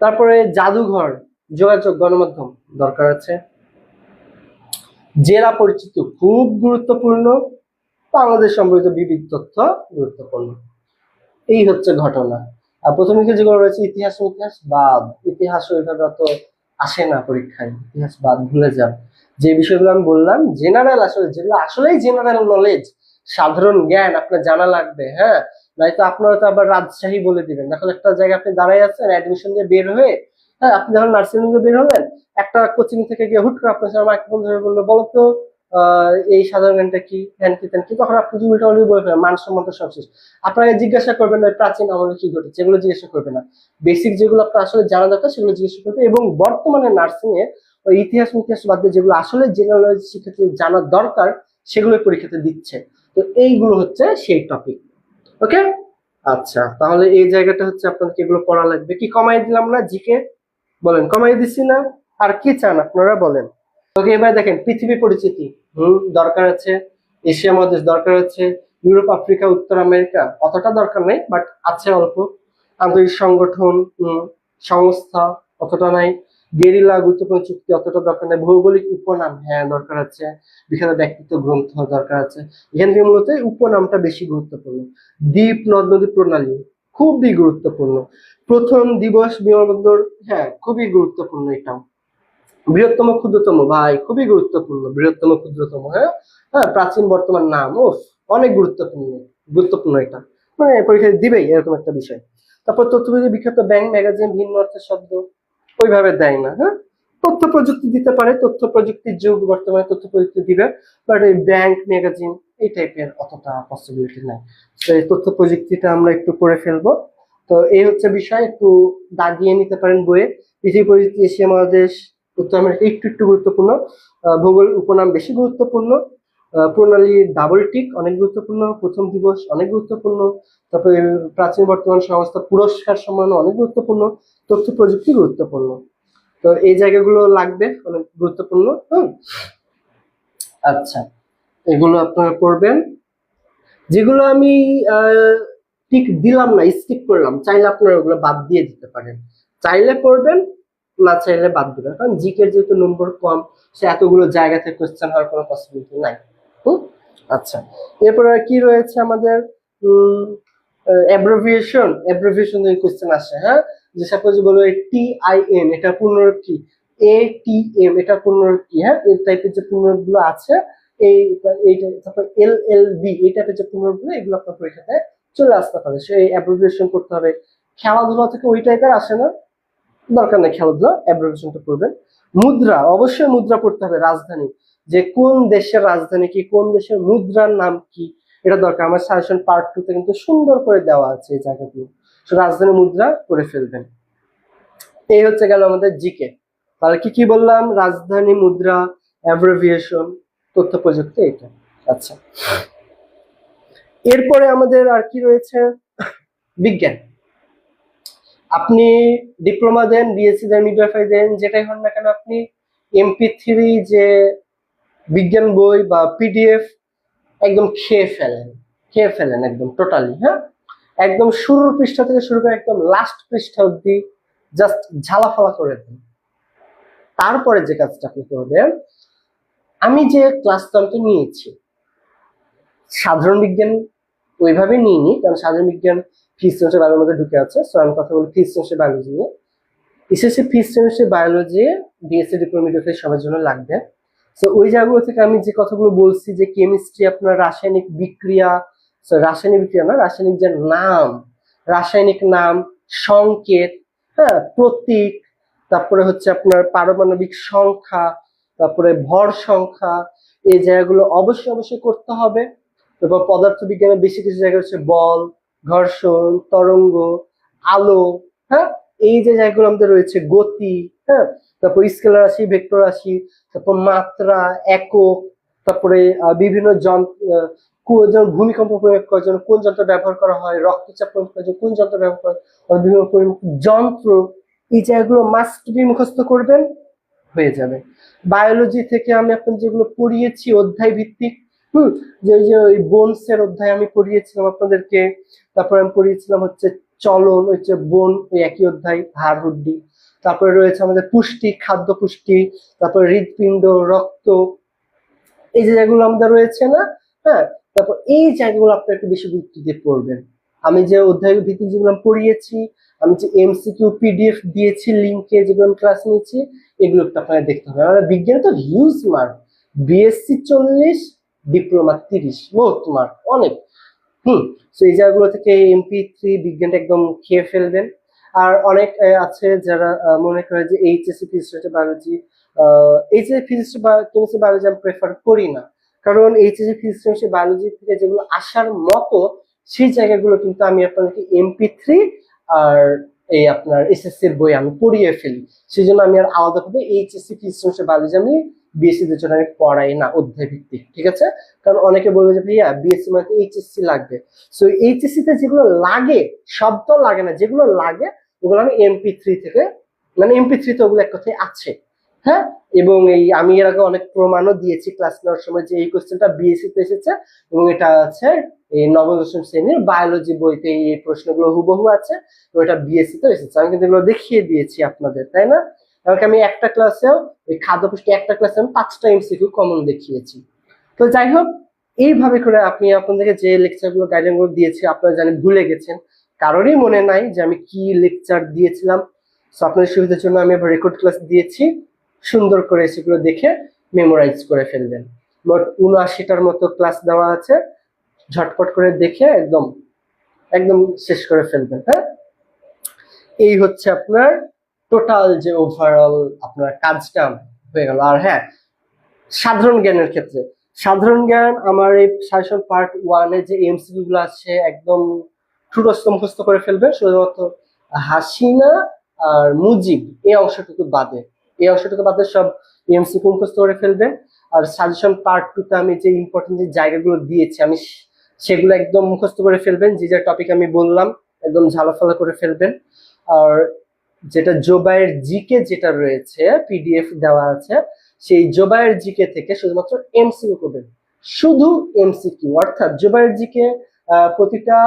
তারপরে জাদুঘর, যোগাযোগ, গণমাধ্যম দরকার আছে। জেলা পরিচিত খুব গুরুত্বপূর্ণ, বাংলাদেশ সম্পর্কিত বিবিধ তথ্য গুরুত্বপূর্ণ। এই হচ্ছে ঘটনা। আর প্রথমে যেগুলো রয়েছে ইতিহাস, ইতিহাস বাদ। ইতিহাস ওইভাবে অত আসে না পরীক্ষায়, ইতিহাস বাদ, ভুলে যান। যে বিষয়গুলো আমি বললাম জেনারেল, আসলে যেগুলো আসলেই জেনারেল নলেজ, সাধারণ জ্ঞান আপনার জানা লাগবে। হ্যাঁ, নয়তো আপনারা তো আবার রাজশাহী বলে দিবেন। দেখো একটা জায়গায় আপনি দাঁড়াই আছেন অ্যাডমিশন দিয়ে বের হয়ে, হ্যাঁ আপনি যখন নার্সিং হোমে বের হলেন, একটা কোচিং থেকে গিয়ে হুট করে আপনার সাথে মাইক্রোফোন ধরে বললো বলো তো এই সাধারণ জ্ঞানটা কি, হ্যান কি তেন কি, তখন আপনি যদি উল্টা উল্টি বলে ফেলেন, মানসম্মত সব শেষ। আপনাকে জিজ্ঞাসা করবেন না প্রাচীন আমলে কি ঘটেছে, এগুলো জিজ্ঞাসা করবে না। বেসিক যেগুলো আপনার আসলে জানা দরকার সেগুলো জিজ্ঞাসা করবে। এবং বর্তমানে নার্সিং এ ওই ইতিহাস ইতিহাস বাদ দিয়ে যেগুলো আসলে জেনারেল শিক্ষার্থী জানার দরকার সেগুলো পরীক্ষাতে দিচ্ছে। তো এইগুলো হচ্ছে সেই টপিক। ওকে, আচ্ছা, তাহলে এই জায়গাটা হচ্ছে আপনাদেরকে এগুলো পড়া লাগবে। কি কমাই দিলাম না জিকে? বলেন কমাই দিছি না? আর কি চান আপনারা বলেন। ওকে, এবার দেখেন পৃথিবী পরিচিতি, দরকার আছে। এশিয়া মহাদেশ দরকার আছে। ইউরোপ, আফ্রিকা, উত্তর আমেরিকা অতটা দরকার নেই, বাট আছে অল্প। আন্তর্জাতিক সংগঠন, সংস্থা অতটা নাই। গেরিলা, গুরুত্বপূর্ণ চুক্তি অতটা দরকার নেই। ভৌগোলিক উপনাম, হ্যাঁ দরকার আছে। বিখ্যাত ব্যক্তিত্ব, গ্রন্থ দরকার আছে। এখান থেকে মূলত উপনামটা বেশি গুরুত্বপূর্ণ। দ্বীপ, নদ নদী প্রণালী খুবই গুরুত্বপূর্ণ। প্রথম দিবস, বিমানবন্দর, হ্যাঁ খুবই গুরুত্বপূর্ণ এটাও। বৃহত্তম ক্ষুদ্রতম ভাই খুবই গুরুত্বপূর্ণ, বৃহত্তম ক্ষুদ্রতম, হ্যাঁ হ্যাঁ, প্রাচীন বর্তমান নাম, ও অনেক গুরুত্বপূর্ণ, গুরুত্বপূর্ণ এটা, মানে পরীক্ষায় দিবেই এরকম একটা বিষয়। তারপর তথ্যপ্রযুক্তি বিখ্যাত ব্যাংক ম্যাগাজিন ভিন্ন অর্থের শব্দ ওইভাবে দেয় না, হ্যাঁ। তথ্য প্রযুক্তি দিতে পারে, তথ্য প্রযুক্তির যুগ বর্তমানে তথ্য প্রযুক্তি দিবে, বাট এই ব্যাংক ম্যাগাজিন এই টাইপের অতটা পসিবিলিটি নাই। তো এই তথ্য প্রযুক্তিটা আমরা একটু করে ফেলবো। তো এই হচ্ছে বিষয়, একটু দাগিয়ে নিতে পারেন বইয়ে। পৃথিবী পরিচিতি, এশিয়া মহাদেশ, উত্তর আমেরিকা একটু একটু গুরুত্বপূর্ণ, ভূগোল উপনাম বেশি গুরুত্বপূর্ণ, প্রণালী ডাবল টিক অনেক গুরুত্বপূর্ণ, প্রথম দিবস অনেক গুরুত্বপূর্ণ, তারপরে প্রাচীন বর্তমান সংস্থা পুরস্কার সম্মান অনেক গুরুত্বপূর্ণ, তথ্য প্রযুক্তি গুরুত্বপূর্ণ। তো এই জায়গাগুলো লাগবে, অনেক গুরুত্বপূর্ণ। আচ্ছা, এগুলো আপনারা পড়বেন। যেগুলো আমি টিক দিলাম না, স্কিপ করলাম, চাইলে আপনারা ওগুলো বাদ দিয়ে দিতে পারেন, চাইলে পড়বেন, না চাইলে বাদ দিবেন, কারণ জিকের যেহেতু নম্বর কম, সে এতগুলো জায়গা থেকে কোশ্চেন হওয়ার কোনো পসিবিলিটি নাই। আচ্ছা, এরপর আর কি রয়েছে আমাদের, অ্যাব্রিভিয়েশন, অ্যাব্রিভিয়েশন থেকে কোশ্চেন আসে, হ্যাঁ। যে সাপোজ বলো TIN, এটা পূর্ণরূপ কি, ATM এটা পূর্ণরূপ কি, হ্যাঁ, এই টাইপের যে পূর্ণরূপ গুলো আছে, এইটা, তারপর LLB এই টাইপের যে পূর্ণরূপ গুলো, এগুলো আপনার পরীক্ষাতে চলে আসতে পারে, সেই অ্যাব্রিভিয়েশন করতে হবে। খেলাধুলা থেকে ওই টাইপের আসে না, দরকার নেই খেলাধুলা, অ্যাব্রিভিয়েশনটা করবেন। মুদ্রা, অবশ্যই মুদ্রা পড়তে হবে, রাজধানী, যে কোন দেশের রাজধানী কি, কোন দেশের মুদ্রার নাম কি, এটা দরকার। আমার সাজেশন পার্ট 2 তে কিন্তু সুন্দর করে দেওয়া আছে এই জায়গাগুলো, রাজধানী মুদ্রা করে ফেলবেন। এই হচ্ছে গেল আমাদের জিকে। তাহলে কি কি বললাম, রাজধানী মুদ্রা, অ্যাব্রিভিয়েশন, তথ্য প্রযুক্তি, এটা। আচ্ছা, এরপরে আমাদের আর কি রয়েছে, বিজ্ঞান। আপনি ডিপ্লোমা দেন, বিএসসি দেন, মিডওয়াইফারি দেন, যেটাই হন না কেন, আপনি MP3 যে বিজ্ঞান বই বা PDF একদম খেয়ে ফেলেন একদম টোটালি, হ্যাঁ। একদম শুরুর পৃষ্ঠা থেকে শুরু করে একদম লাস্ট পৃষ্ঠা অব্দি জাস্ট ঝালাফালা করে দেন। তারপরে যে কাজটা আপনি করবেন, আমি যে ক্লাসটা নিয়েছি সাধারণ বিজ্ঞান ওইভাবে নিইনি, কারণ সাধারণ বিজ্ঞান ফিজিক্স কেমিস্ট্রি বায়োলজির মধ্যে ঢুকে আছে। সো আমি কথা বলি ফিজিক্স কেমিস্ট্রি বায়োলজি নিয়ে। SSC physics chemistry biology BSc diploma সবার জন্য লাগবে। তো ওই জায়গাগুলো থেকে আমি যে কথাগুলো বলছি, যে কেমিস্ট্রি আপনার রাসায়নিক বিক্রিয়া, রাসায়নিক বিক্রিয়া না, রাসায়নিক যে নাম, রাসায়নিক নাম, সংকেত, হ্যাঁ, প্রতীক, তারপরে হচ্ছে আপনার পারমাণবিক সংখ্যা, তারপরে ভর সংখ্যা, এই জায়গাগুলো অবশ্যই অবশ্যই করতে হবে। তারপর পদার্থ বিজ্ঞানের বেশি কিছু জায়গা হচ্ছে বল, ঘর্ষণ, তরঙ্গ, আলো, হ্যাঁ, এই যে জায়গাগুলো আমাদের রয়েছে, গতি, হ্যাঁ, তারপর স্কেলার রাশি, ভেক্টর রাশি, তারপর মাত্রা, একক, তারপরে বিভিন্ন যন্ত্র, ভূমিকম্প প্রয়োগ করার জন্য কোন যন্ত্র ব্যবহার করা হয়, রক্তচাপ প্রয়োগ করার জন্য কোন যন্ত্র ব্যবহার করা হয়, বিভিন্ন যন্ত্র, এই জায়গাগুলো মাস্ট বি মুখস্থ করবেন, হয়ে যাবে। বায়োলজি থেকে আমি আপনাদের যেগুলো পড়িয়েছি অধ্যায় ভিত্তিক, যে ওই বোনস এর অধ্যায় আমি পড়িয়েছিলাম আপনাদেরকে, তারপর আমি পড়িয়েছিলাম হচ্ছে চলন, হচ্ছে বোন, ওই একই অধ্যায়, হাড় হুড্ডি। তারপরে রয়েছে আমাদের পুষ্টি, খাদ্য পুষ্টি, তারপর হৃদপিণ্ড, রক্ত, এই যে জায়গাগুলো আমাদের রয়েছে না, হ্যাঁ। তারপর এই জায়গাগুলো আপনার একটু বেশি গুরুত্ব দিয়ে পড়বেন। আমি যে অধ্যায় ভিত্তিক যেগুলো পড়িয়েছি, আমি যে MCQ PDF দিয়েছি লিঙ্কে, যেগুলো আমি ক্লাস নিয়েছি, এগুলো একটু আপনাকে দেখতে হবে। আমাদের বিজ্ঞান তো হিউজ মার্ক, বিএসসি 40, ডিপ্লোমা 30, বহুত মার্ক, অনেক। তো এই জায়গাগুলো থেকে MP3 বিজ্ঞানটা একদম খেয়ে ফেলবেন। আর অনেক আছে যারা মনে করে যে HSC physics biology, HSC physics বা কেমিস্ট্রি বায়োলজি আমি প্রেফার করি না, কারণ HSC ফিজিক্স কেমিস্ট্রি বায়োলজি থেকে যেগুলো আসার মতো, সেই জায়গাগুলো কিন্তু আমি আপনাদেরকে MP3 আর এই আপনার SSC এর বই আমি পড়িয়ে ফেলি। সেই জন্য আমি আর আলাদাভাবে HSC ফিজিক্স কেমিস্ট্রি বায়োলজি আমি বিএসসি দের জন্য আমি পড়াই না অধ্যায় ভিত্তিক, ঠিক আছে। কারণ অনেকে বলবে যে ভাইয়া বিএসসি মানে HSC লাগবে। সো HSC তে যেগুলো লাগে, সব তো লাগে না, যেগুলো লাগে ওগুলো আমি MP3 থেকে, মানে MP3 তে ওগুলো এক কথায় আছে, হ্যাঁ। এবং এই আমি এর আগে অনেক প্রমাণও দিয়েছি ক্লাস নেওয়ার সময়, যে এই কোশ্চেনটা বিএসসি তে এসেছে এবং এটা আছে এই নবম দশম শ্রেণীর বায়োলজি বইতে, এই প্রশ্নগুলো হুবহু আছে, তো এটা বিএসসি তে এসেছে। আমি কিন্তু এগুলো দেখিয়ে দিয়েছি আপনাদের, তাই না। কারণ আমি একটা ক্লাসেও ওই খাদ্য পুষ্টি একটা ক্লাসে আমি 5টা MCQ কমন দেখিয়েছি। তো যাই হোক, এইভাবে করে আপনি আপনাদেরকে যে লেকচারগুলো গাইডলাইনগুলো দিয়েছি, আপনারা জানেন ভুলে গেছেন, কারোরই মনে নাই যে আমি কি লেকচার দিয়েছিলাম। সো আপনাদের সুবিধার জন্য আমি আবার রেকর্ড ক্লাস দিয়েছি, সুন্দর করে সেগুলো দেখে মেমোরাইজ করে ফেলবেন। মোট ৭৯টার মতো ক্লাস দেওয়া আছে, ঝটপট করে দেখে একদম একদম শেষ করে ফেলবেন। হ্যাঁ, এই হচ্ছে আপনার টোটাল যে ওভারঅল আপনার কাজটা হয়ে গেল। আর হ্যাঁ, সাধারণ জ্ঞানের ক্ষেত্রে সাধারণ জ্ঞান আমার এই সাজেশন পার্ট 1 এ যে এমসিকিউ গুলো আছে একদম ঠুটস্থ মুখস্থ করে ফেলবেন, শুধুমাত্র হাসিনা আর মুজিব এই অংশটুকু বাদে সব এমসিকিউ মুখস্থ করে ফেলবেন। আর সাজেশন পার্ট 2 তে আমি যে ইম্পর্টেন্ট যে জায়গাগুলো দিয়েছি আমি সেগুলো একদম মুখস্থ করে ফেলবেন, যে যে টপিক আমি বললাম একদম ঝালাফালা করে ফেলবেন। আর যেটা জোবায়ের জিকে যেটা রয়েছে পিডিএফ দেওয়া আছে, সেই জোবায়ের জিকে থেকে শুধুমাত্র এমসিকিউ করবেন, শুধু এমসিকিউ। অর্থাৎ জোবায়ের জিকে প্রতিটা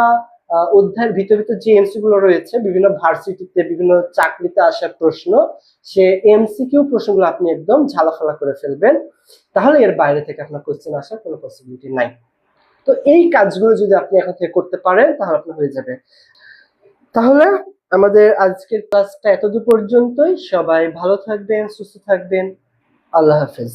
অধ্যায়ের ভিতর ভিতর যে এমসিকিউ গুলো রয়েছে বিভিন্ন ভার্সিটিতে বিভিন্ন চাকরিতে আসা প্রশ্ন, সে এমসিকিউ প্রশ্নগুলো আপনি একদম ঝালাফালা করে ফেলবেন, তাহলে এর বাইরে থেকে আপনার কোশ্চেন আসার কোনো পসিবিলিটি নাই। তো এই কাজগুলো যদি আপনি এখন থেকে করতে পারেন তাহলে আপনার হয়ে যাবে। তাহলে আমাদের আজকের ক্লাসটা এতদূর পর্যন্তই। সবাই ভালো থাকবেন, সুস্থ থাকবেন। আল্লাহ হাফেজ।